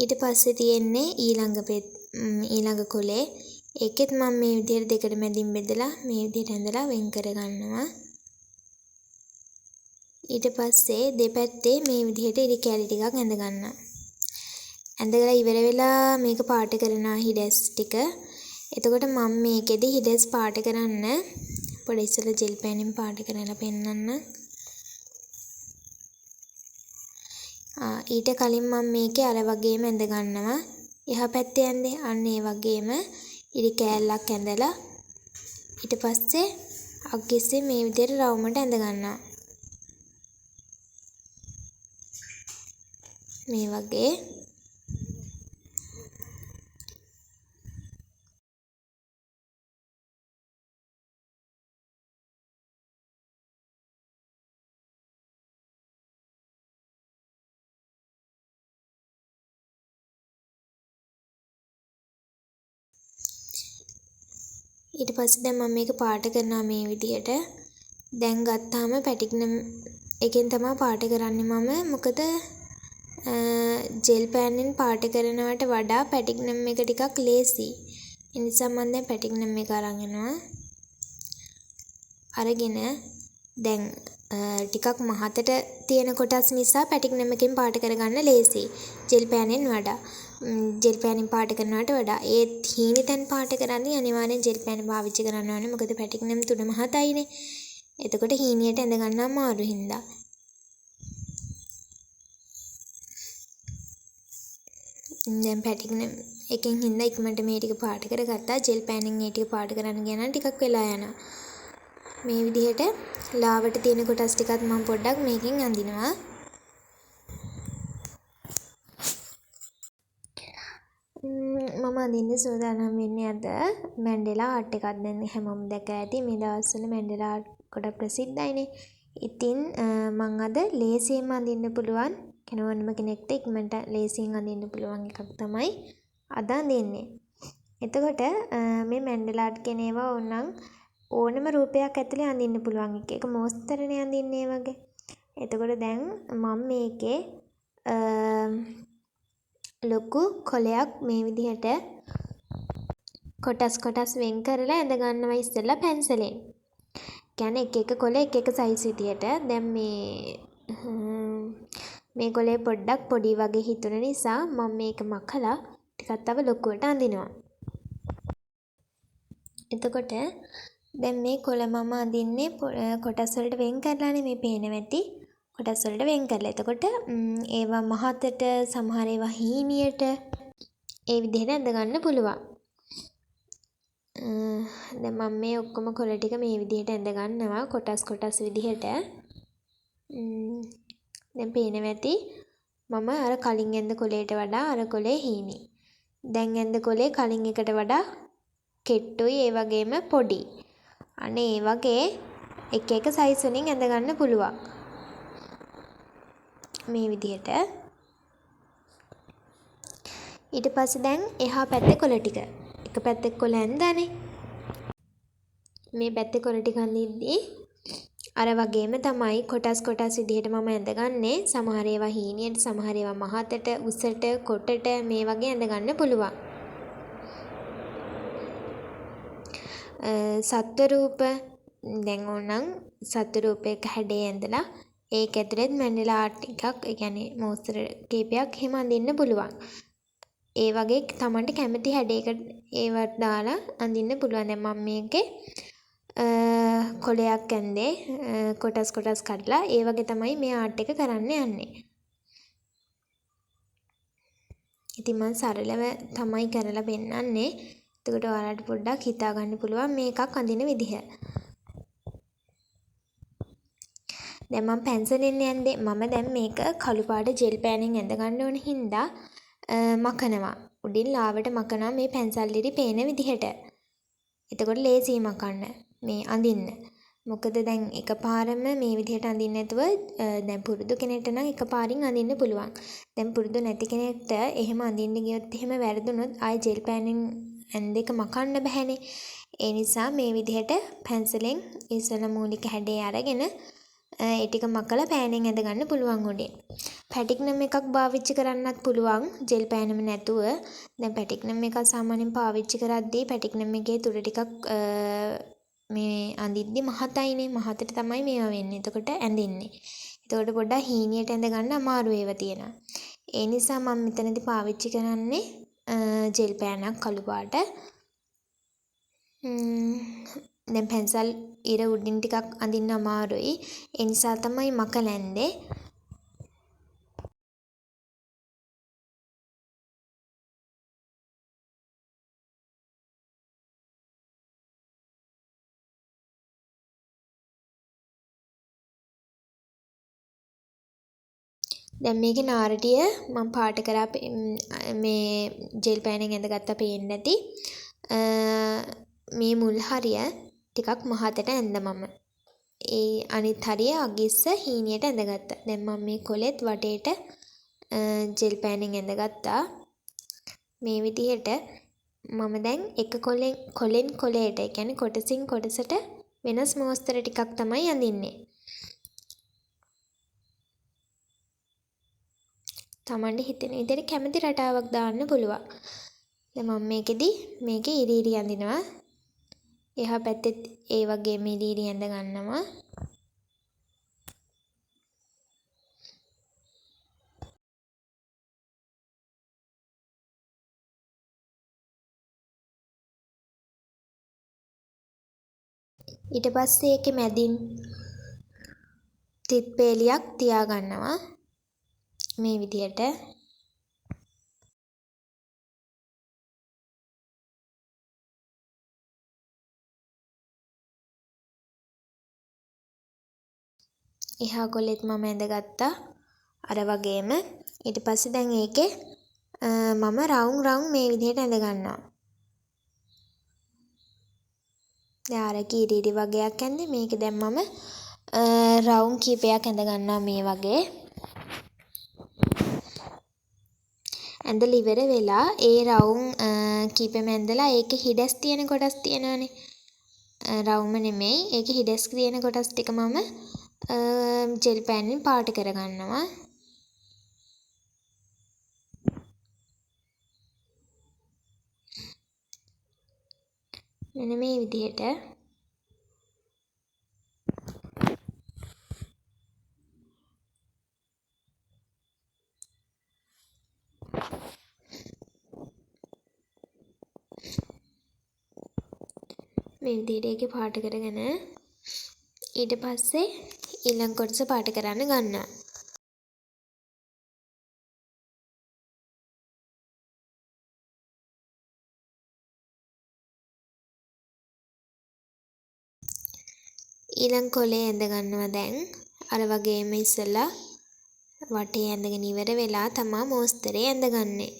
ඊට පස්සේ තියෙන්නේ ඊළඟ කොලේ. ඒකෙත් මම මේ විදිහට දෙකට මැදින් බෙදලා මේ විදිහට ඇඳලා වෙන් කර ගන්නවා. ඊට පස්සේ දෙපැත්තේ මේ විදිහට ඉරි කෑලි ටිකක් ඇඳ ගන්නවා. ඇඳලා ඉවර වෙලා මේක පාට කරනවා හිඩැස් ටික. එතකොට මම මේකෙදි හිඩැස් පාට කරන්න පොඩි ඉස්සෙල්ලා ජෙල් පෑනින් පාට කරලා පෙන්නන්න. ඊට කලින් මම මේකේ අර වගේම ඇඳ ගන්නවා. එහා පැත්තේ ඇඳේ අන්න ඒ වගේම ඉරි කෑල්ලක් ඇඳලා ඊට පස්සේ අග්ගෙස්සේ මේ විදිහට රවුමට ඇඳ ගන්නවා. මේ වගේ ඊට පස්සේ දැන් මම මේක පාට කරනවා මේ විදිහට. දැන් ගත්තාම පැටිග්නම් එකෙන් තමයි පාට කරන්නේ මම. මොකද ජෙල් පෑන්ෙන් පාට කරනවට වඩා පැටිග්නම් එක ටිකක් ලේසි. ඒ නිසා මම දැන් පැටිග්නම් එක අරන් යනවා. අරගෙන දැන් ටිකක් මහතට තියෙන කොටස් නිසා පැටිග්නම් එකෙන් පාට කරගන්න ලේසි. ජෙල් පෑන්ෙන් වඩා. ජෙල් පෑනින් පාට කරනවට වඩා ඒ හීනි තැන් පාට කරන්නේ අනිවාර්යෙන් ජෙල් පෑන පාවිච්චි කරන්න ඕනේ. මොකද පැටිග්නම් තුන මහතයිනේ. එතකොට හීනියට ඇඳ ගන්න අමාරු හින්දා. දැන් පැටිග්නම් එකෙන් හින්දා ඉක්මනට මේ ටික පාට කරගත්තා. ජෙල් පෑනින් මේ ටික පාට කරන්න ගියා නම් ටිකක් වෙලා යනවා. මේ විදිහට ලාවට තියෙන කොටස් ටිකත් මම පොඩ්ඩක් මේකෙන් අඳිනවා. මම අඳින්න සූදානම් වෙන්නේ අද මැන්ඩෙලා ආර්ට් එකක්. දැන් හැමෝම දැකලා ඇති මේ දවස්වල මැන්ඩෙලා ආර්ට් ගොඩක් ප්‍රසිද්ධයිනේ. ඉතින් මම අද ලේසියෙන් අඳින්න පුළුවන් කෙනෙකුම කෙනෙක්ට ඉක්මනට ලේසියෙන් අඳින්න පුළුවන් එකක් තමයි අද අඳින්නේ. එතකොට මේ මැන්ඩෙලා ආර්ට් කියන ඒවා ඕනනම් ඕනම රූපයක් ඇතුලේ අඳින්න පුළුවන් එක. ඒක මෝස්තරනේ අඳින්නේ වගේ. එතකොට දැන් මම මේකේ ලොකු කොලයක් මේ විදිහට කොටස් වෙන් කරලා ඇඳ ගන්නවා ඉස්සෙල්ලා පැන්සලෙන්. කියන්නේ එක කොල එක සයිස් විදියට. දැන් මේ කොලේ පොඩ්ඩක් පොඩි වගේ හිතුන නිසා මම මේක මකලා ටිකක් තව ලොකුවට අඳිනවා. එතකොට දැන් මේ කොල මම අඳින්නේ කොටස් වලට වෙන් කරලානේ මේ පේනවා ඇති. කොටස් වලට වෙන් කරලා. එතකොට ඒවා මහතට සමහර ඒවා හීනියට ඒ විදිහට ඇඳ ගන්න පුළුවන්. දැන් මම මේ ඔක්කොම කොළ ටික මේ විදිහට ඇඳ ගන්නවා කොටස් විදිහට. දැන් පේනවා ඇති මම අර කලින් ඇඳ කොලේට වඩා අර කොලේ හීනි. දැන් ඇඳ කොලේ කලින් එකට වඩා කෙට්ටුයි ඒ වගේම පොඩි. අනේ ඒ වගේ එක සයිස් වලින් ඇඳ ගන්න පුළුවන්. මේ විදිහට. ඊට පස්සේ දැන් එහා පැත්තේ කොළ ටික. එක පැත්තේ කොළ ඇඳානේ. මේ පැත්තේ කොළ ටික අඳිද්දී අර වගේම තමයි කොටස් විදිහට මම ඇඳගන්නේ. සමහර ඒවා හීනියට, සමහර ඒවා මහතට, උසට, කොටට මේ වගේ ඇඳ ගන්න පුළුවන්. සත්ව රූප දැන් ඕනනම් සත්තු රූපයක හැඩේ ඇඳලා ඒක ඇතුළෙත් මැන්ඩලා ආර්ට් ටිකක් ඒ කියන්නේ මෝස්තර කීපයක් එහෙම අඳින්න පුළුවන්. ඒ වගේ Tamanට කැමති හැඩයකට ඒවට දාලා අඳින්න පුළුවන්. දැන් මම මේකේ කොලයක් ඇන්දේ කොටස් කොටස් කඩලා ඒ වගේ තමයි මේ ආර්ට් එක කරන්න යන්නේ. ඉතින් මම සරලව තමයි කරලා පෙන්නන්නේ. එතකොට ඔයාලට පොඩ්ඩක් හිතා ගන්න පුළුවන් මේකක් අඳින විදිහ. දැන් මම පැන්සලෙන් යන්නේ මම දැන් මේක කළු පාට ජෙල් පෑනෙන් ඇඳ ගන්න ඕන හින්දා මකනවා. උඩින් ලාවට මකනවා මේ පැන්සල් ඉරි පේන විදිහට. එතකොට ලේසියි මකන්න මේ අඳින්න. මොකද දැන් එකපාරම මේ විදිහට අඳින්න නැතුව දැන් පුරුදු කෙනෙක්ට නම් එකපාරින් අඳින්න පුළුවන්. දැන් පුරුදු නැති කෙනෙක්ට එහෙම අඳින්න ගියොත් එහෙම වැරදුනොත් ආයෙ ජෙල් පෑනෙන් ඇඳ එක මකන්න බෑනේ. ඒ නිසා මේ විදිහට පැන්සලෙන් ඉස්සෙල්ලා මූලික හැඩය අරගෙන ඒ ටික මකලා පෑනෙන් ඇඳ ගන්න පුළුවන් උඩින්. පැටික්නම් එකක් පාවිච්චි කරන්නත් පුළුවන් ජෙල් පෑනෙම නැතුව. දැන් පැටික්නම් එකක් සාමාන්‍යයෙන් පාවිච්චි කරද්දී පැටික්නම් එකේ තුඩ ටිකක් මේ අඳිද්දි මහතයිනේ. මහතට තමයි මේවා වෙන්නේ. එතකොට ඇඳින්නේ. එතකොට පොඩ්ඩක් හීනියට ඇඳ ගන්න අමාරු ඒවා තියෙනවා. ඒ නිසා මම මෙතනදී පාවිච්චි කරන්නේ ජෙල් පෑනක් කළු පාට. දැන් පැන්සල් ඉර උඩින් ටිකක් අඳින්න අමාරුයි. ඒ නිසා තමයි මකලා ඇන්දේ. දැන් මේකේ නාරටිය මම පාට කරා මේ ජෙල් පෑනෙන් ඇඳගත්තා පේන්නේ නැති. මේ මුල් හරිය ටිකක් මහතට ඇඳ මම. ඒ අනිත් හරිය අගිස්ස හීනියට ඇඳගත්තා. දැන් මම මේ කොලෙත් වටේට ජෙල් පෑනෙන් ඇඳගත්තා. මේ විදිහට මම දැන් එක කොලෙන් කොලයට ඒ කියන්නේ කොටසින් කොටසට වෙනස් මෝස්තර ටිකක් තමයි අඳින්නේ. Tamanට හිතෙන විදිහට කැමති රටාවක් දාන්න පුළුවන්. දැන් මම මේකේ ඉරි ඉරි අඳිනවා. එහා පැත්තෙත් ඒ වගේම ඉරි ඉරි ඇඳ ගන්නවා. ඊට පස්සේ ඒකේ මැදින් තිත් පේලියක් තියා ගන්නවා. මේ විදිහට එහා කොලෙත් මම ඇඳගත්තා අර වගේම. ඊට පස්සේ දැන් ඒකේ මම රවුම් මේ විදිහට ඇඳ ගන්නවා. දැන් අර කීරීරි වගේක් ඇඳේ. මේක දැන් මම රවුම් කීපයක් ඇඳ ගන්නවා මේ වගේ. ඇඳලා ඉවර වෙලා ඒ රවුම් කීපෙම ඇඳලා ඒකේ හිඩැස් තියෙන කොටස් තියෙනවානේ. රවුම නෙමෙයි ඒකේ හිඩැස් තියෙන කොටස් ටික මම ජෙල් පෑනෙන් පාට කරගන්නවා. මෙන්න මේ විදිහට මේ විදිහට ඒකේ පාට කරගෙන ඊට පස්සේ ඊළඟ කොටස පාට කරන්න ගන්නවා. ඊළඟ කොලේ ඇඳ ගන්නවා. දැන් අර වගේම ඉස්සලා වටේ ඇඳගෙන ඉවර වෙලා තමා මෝස්තරේ ඇඳගන්නේ.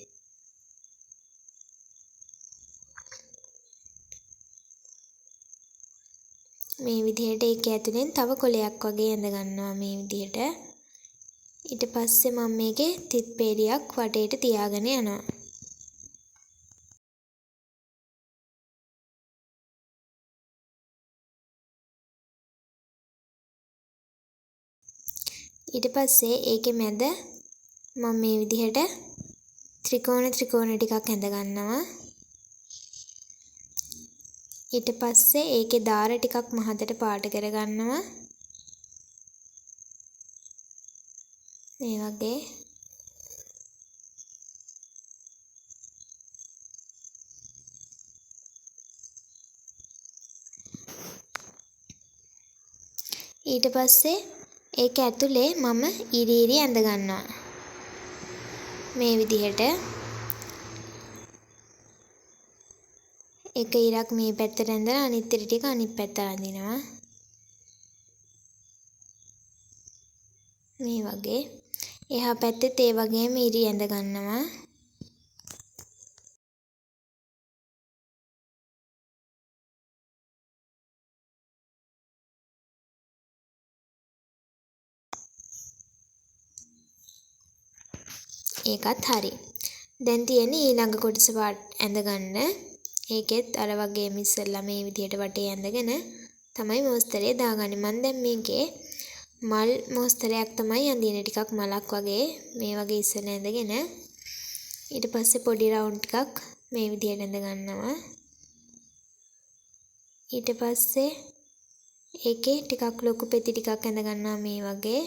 මේ විදිහට ඒක ඇතුලෙන් තව කොලයක් වගේ ඇඳ ගන්නවා මේ විදිහට. ඊට පස්සේ මම මේකේ තිත් පේලියක් වටේට තියාගෙන යනවා. ඊට පස්සේ ඒකේ මැද මම මේ විදිහට ත්‍රිකෝණ ටිකක් ඇඳ ගන්නවා. ඊට පස්සේ ඒකේ දාර ටිකක් මහතට පාට කරගන්නවා. මේ වගේ. ඊට පස්සේ ඒක ඇතුලේ මම ඉරි ඇඳ ගන්නවා. මේ විදිහට එක ඉරක් මේ පැත්තට ඇඳලා අනිත් ඉර ටික අනිත් පැත්තට අඳිනවා. මේ වගේ. එහා පැත්තෙත් ඒ වගේම ඉරි ඇඳ ගන්නවා. ඒකත් හරි. දැන් තියෙන්නේ ඊළඟ කොටස ඇඳ ගන්න. ඒකෙත් අර වගේම ඉස්සෙල්ලා මේ විදිහට වටේ ඇඳගෙන තමයි මොස්තරේ දාගන්නේ. මම දැන් මේකේ මල් මොස්තරයක් තමයි අඳින්නේ. ටිකක් මලක් වගේ මේ වගේ ඉස්සෙල්ලා ඇඳගෙන ඊට පස්සේ පොඩි රවුන්ඩ් ටිකක් මේ විදිහට ඇඳ ගන්නවා. ඊට පස්සේ ඒකේ ටිකක් ලොකු පෙති ටිකක් ඇඳ ගන්නවා මේ වගේ.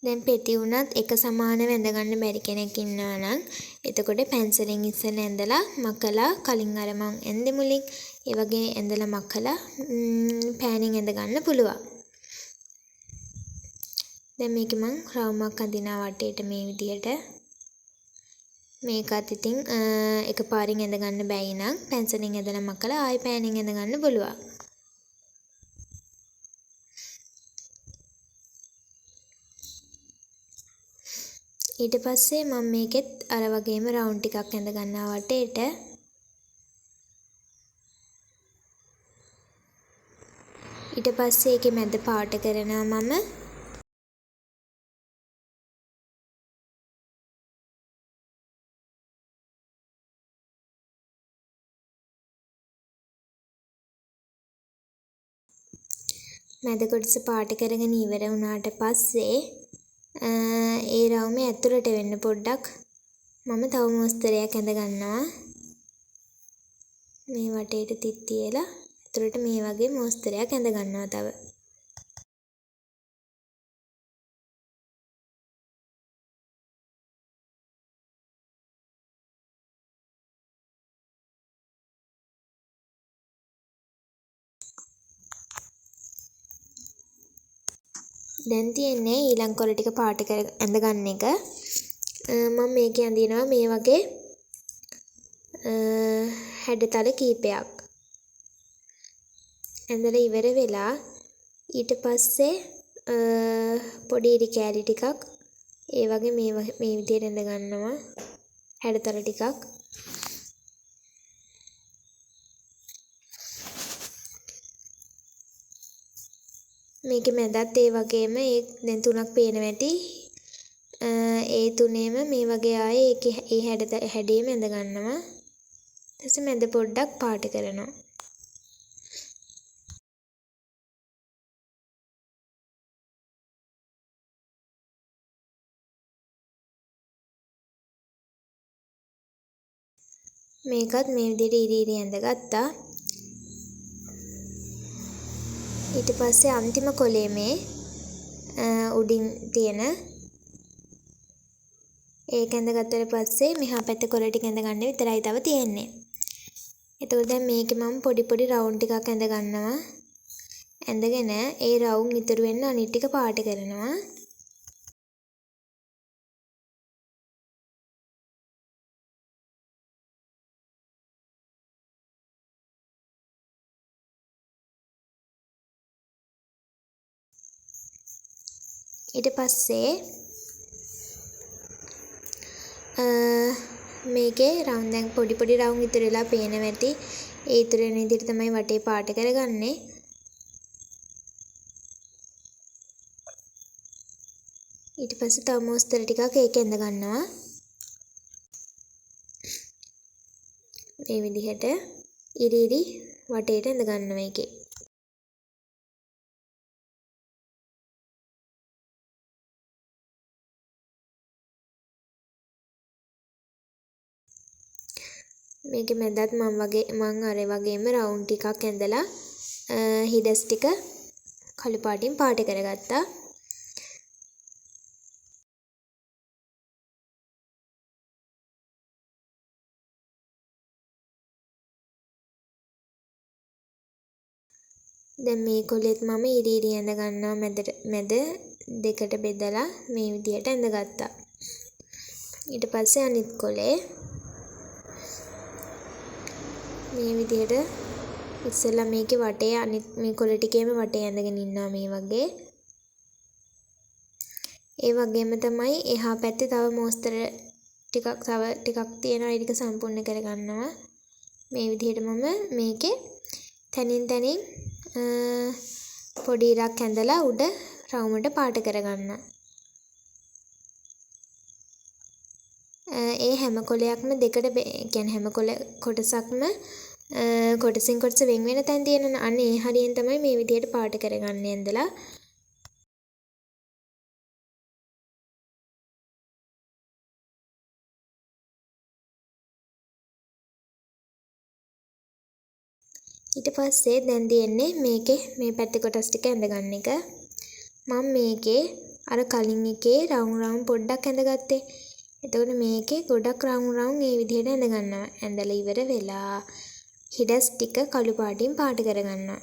දැන් පෙති උනත් එක සමානව ඇඳ ගන්න බැරි කෙනෙක් ඉන්නවා නම් එතකොට පැන්සලෙන් ඉස්සෙල්ලා ඇඳලා මකලා කලින් අර මං ඇඳේ මුලින් ඒ වගේ ඇඳලා මකලා පෑනින් ඇඳ ගන්න පුළුවන්. දැන් මේක මං රවුමක් අඳිනවා වටේට මේ විදිහට. මේකත් ඉතින් එකපාරින් ඇඳ ගන්න බැයි නම් පැන්සලෙන් ඇඳලා මකලා ආයෙ පෑනින් ඇඳ ගන්න පුළුවන්. ඊට පස්සේ මම මේකෙත් අර වගේම රවුන්ඩ් ටිකක් ඇඳ ගන්නවා වටේට. ඊට පස්සේ ඒකේ මැද පාට කරනවා මම. මැද කොටස පාට කරගෙන ඉවර වුණාට පස්සේ ඒ රවුමේ ඇතුළට වෙන්න පොඩ්ඩක් මම තව මොස්තරයක් ඇඳ ගන්නවා. මේ වටේට තිත් තියලා ඇතුළට මේ වගේ මොස්තරයක් ඇඳ ගන්නවා තව. දැන් තියෙන්නේ ඊළඟ කොළ ටික පාට කර ඇඳ ගන්න එක. මම මේකේ අඳිනවා මේ වගේ හැඩතල කීපයක්. ඇඳලා ඉවර වෙලා ඊට පස්සේ පොඩි ඉරි කෑලි ටිකක් ඒ වගේ මේ විදිහට ඇඳ ගන්නවා හැඩතල ටිකක්. මේකේ මැදත් ඒ වගේම දැන් තුනක් පේනවා ඇති. ඒ තුනේම මේ වගේ ආයේ ඒකේ ඒ හැඩේම ඇඳ ගන්නවා. ඊට පස්සේ මැද පොඩ්ඩක් පාට කරනවා. මේකත් මේ විදිහට ඉරි ඇඳගත්තා. ඊට පස්සේ අන්තිම කොලේ මේ උඩින් තියෙන ඒක ඇඳගත්තට පස්සේ මෙහා පැත්තේ කොළ ටික ඇඳ ගන්න විතරයි තව තියෙන්නේ. එතකොට දැන් මේකේ මම පොඩි රවුන්ඩ් ටිකක් ඇඳ ගන්නවා. ඇඳගෙන ඒ රවුම් ඉතුරු වෙන්න අනිත් ටික පාට කරනවා. ඊට පස්සේ මේකේ රවුම් දැන් පොඩි රවුම් ඉතුරු වෙලා පේනවා ඇති. ඒ ඉතුරු වෙන විදිහට තමයි වටේ පාට කරගන්නේ. ඊට පස්සේ තව මොස්තර ටිකක් ඒක ඇඳ ගන්නවා. මේ විදිහට ඉරි වටේට ඇඳ ගන්නවා ඒකේ. මේකේ මැදත් මම අර වගේම රවුන්ඩ් ටිකක් ඇඳලා හිඩස් ටික කළු පාටින් පාට කරගත්තා. දැන් මේ කොලෙත් මම ඉරි ඇඳ ගන්නවා මැද දෙකට බෙදලා මේ විදිහට ඇඳගත්තා. ඊට පස්සේ අනිත් කොලේ මේ විදිහට ඉස්සෙල්ලා මේකේ වටේ අනිත් මේ කොළ ටිකේම වටේ ඇඳගෙන ඉන්නවා මේ වගේ. ඒ වගේම තමයි එහා පැත්තේ තව මෝස්තර ටිකක් තියෙනවා. ඒ ටික සම්පූර්ණ කරගන්නවා. මේ විදිහට මම මේකේ තනින් පොඩි ඉරක් ඇඳලා උඩ රවුමට පාට කරගන්නවා. ඒ හැම කොලයක්ම දෙකට කියන්නේ හැම කොටසක්ම කොටසින් කොටස වෙන වෙන තැන් තියෙනවා. අන්න ඒ හරියෙන් තමයි මේ විදිහට පාට කරගන්නේ ඇඳලා. ඊට පස්සේ දැන් තියෙන්නේ මේකේ මේ පැත්තේ කොටස් ටික ඇඳගන්න එක. මම මේකේ අර කලින් එකේ රවුම් පොඩ්ඩක් ඇඳගත්තේ. එතකොට මේකේ ගොඩක් රවුම් මේ විදිහට ඇඳ ගන්නවා. ඇඳලා ඉවර වෙලා හිඩස් ටික කළු පාටින් පාට කරගන්නවා.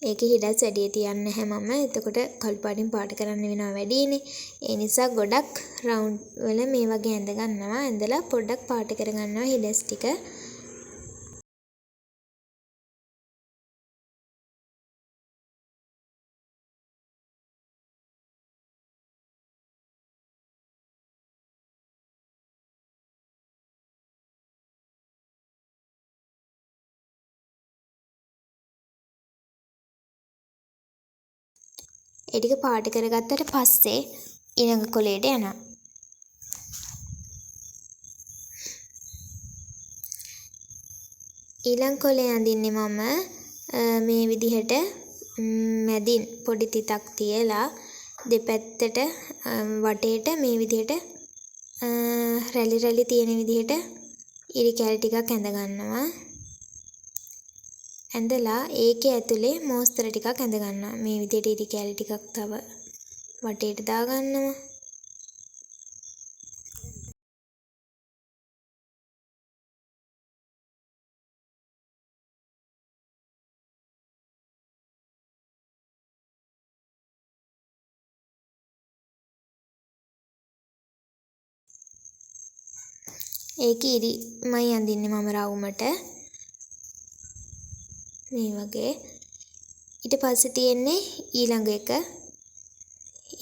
ඒකේ හිඩස් වැඩි තියන්නේ නැහැ මම. එතකොට කළු පාටින් පාට කරන්න වෙනවා වැඩිනේ. ඒ නිසා ගොඩක් රවුන්ඩ් වල මේ වගේ ඇඳ ගන්නවා. ඇඳලා පොඩ්ඩක් පාට කරගන්නවා හිඩස් ටික. ඒ ටික පාට කරගත්තට පස්සේ ඊළඟ කොලයට යනවා. ඊළඟ කොලේ අඳින්නේ මම මේ විදිහට මැදින් පොඩි තිතක් තියලා දෙපැත්තට වටේට මේ විදිහට රැලි තියෙන විදිහට ඉරි කැල් ටිකක් ඇඳ ගන්නවා. ඇඳලා ඒකේ ඇතුලේ මෝස්තර ටිකක් ඇඳ ගන්නවා. මේ විදිහට ඉරි කැල් ටිකක් තව වටේට දා ගන්නවා. ඒකේ ඉරිමයි අඳින්නේ මම රවුමට. මේ වගේ. ඊට පස්සේ තියෙන්නේ ඊළඟ එක.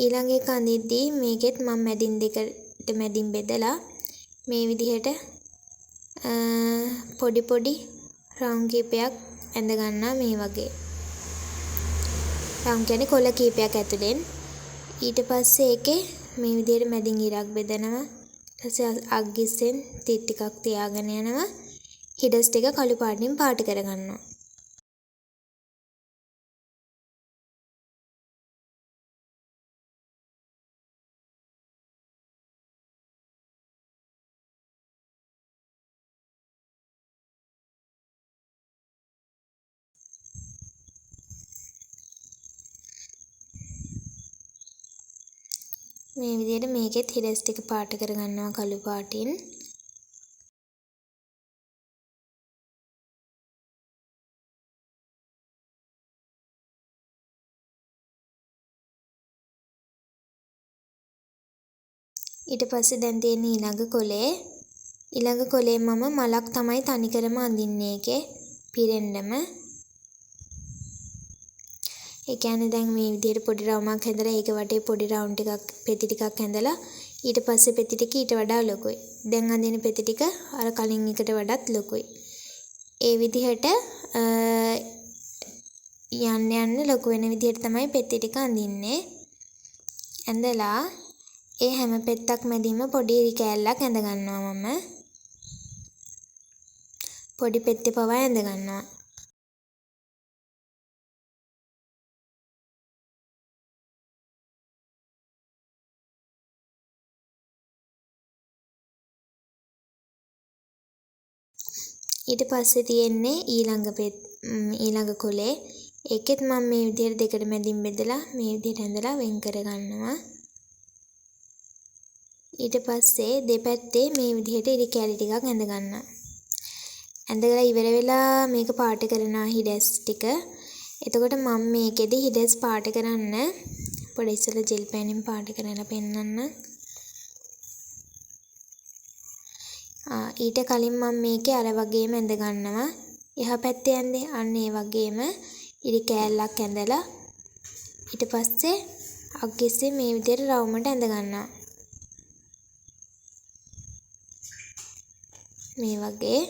ඊළඟ එක අඳිද්දී මේකෙත් මම මැදින් බෙදලා මේ විදිහට පොඩි රවුම් කීපයක් ඇඳ ගන්නවා මේ වගේ. රවුම් කියන්නේ කොළ කීපයක් ඇතුලෙන්. ඊට පස්සේ ඒකේ මේ විදිහට මැදින් ඉරක් බෙදනවා. ඊපස්සේ අග්ගිස්සෙන් තිත් ටිකක් තියාගෙන යනවා. හිඩස් ටික කළු පාටින් පාට කරගන්නවා. මේ විදිහට මේකෙත් හිඩස් ටික පාට කරගන්නවා කළු පාටින්. ඊට පස්සේ දැන් තියෙන ඊළඟ කොලේ මම මලක් තමයි තනිකරම අඳින්නේ ඒකේ පිරෙන්නම. ඒ කියන්නේ දැන් මේ විදිහට පොඩි රවුමක් හැදලා ඒක වටේ පොඩි රවුම් ටිකක් පෙති ටිකක් ඇඳලා ඊට පස්සේ පෙති ටික ඊට වඩා ලොකුයි. දැන් අඳින පෙති ටික අර කලින් එකට වඩාත් ලොකුයි. ඒ විදිහට යන්න ලොකු වෙන විදිහට තමයි පෙති ටික අඳින්නේ. ඇඳලා ඒ හැම පෙත්තක් මැදින්ම පොඩි ඉරි කෑල්ලක් ඇඳ ගන්නවා මම. පොඩි පෙත්තේ පවා ඇඳ ගන්නවා. ඊට පස්සේ තියෙන්නේ ඊළඟ කොලේ. ඒකෙත් මම මේ විදිහට දෙකට මැදින් බෙදලා මේ විදිහට ඇඳලා වෙන් කර ගන්නවා. ඊට පස්සේ දෙපැත්තේ මේ විදිහට ඉරි කැලි ටිකක් ඇඳ ගන්නවා. ඇඳලා ඉවර වෙලා මේක පාට කරනවා හිඩැස් ටික. එතකොට මම මේකෙදි හිඩැස් පාට කරන්න පොඩි ඉස්සෙල්ලා ජෙල් පෑනෙන් පාට කරලා පෙන්නන්න. ඊට කලින් මම මේකේ අර වගේම ඇඳ ගන්නවා. එහා පැත්තේ ඇඳේ අන්න ඒ වගේම ඉරි කෑල්ලක් ඇඳලා ඊට පස්සේ අග්ගෙස්සේ මේ විදිහට රවුමට ඇඳ ගන්නවා. මේ වගේ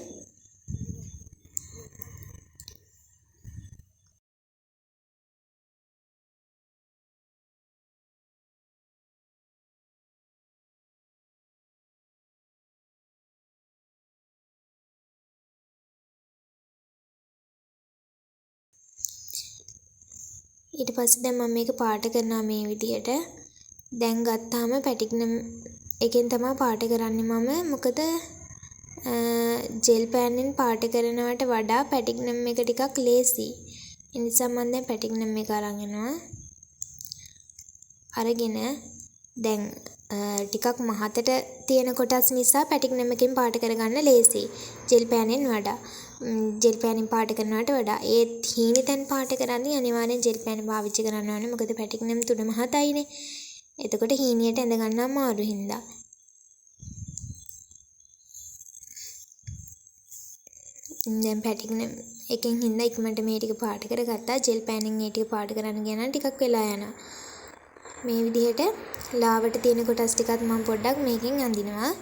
ඊට පස්සේ දැන් මම මේක පාට කරනවා මේ විදිහට. දැන් ගත්තාම පැටිග්නම් එකෙන් තමයි පාට කරන්නේ මම. මොකද ජෙල් පෑනෙන් පාට කරනවට වඩා පැටිග්නම් එක ටිකක් ලේසි. ඒ නිසා මම දැන් පැටිග්නම් එක අරන් එනවා. අරගෙන දැන් ටිකක් මහතට තියෙන කොටස් නිසා පැටිග්නම් එකෙන් පාට කරගන්න ලේසි. ජෙල් පෑනෙන් වඩා. ජෙල් පෑනෙන් පාට කරනවට වඩා ඒත් හීනේ තැන් පාට කරන්නේ අනිවාර්යෙන් ජෙල් පෑන පාවිච්චි කරන්න ඕනේ. මොකද පැටිග්නම් තුන මහතයිනේ. එතකොට හීනියට ඇඳ ගන්න අමාරු හින්දා. දැන් පැටිග්නම් එකෙන් හින්දා ඉක්මනට මේ ටික පාට කරගත්තා. ජෙල් පෑනෙන් මේ ටික පාට කරන්න ගියා නම් ටිකක් වෙලා යනවා. මේ විදිහට ලාවට තියෙන කොටස් ටිකත් මම පොඩ්ඩක් මේකෙන් අඳිනවා.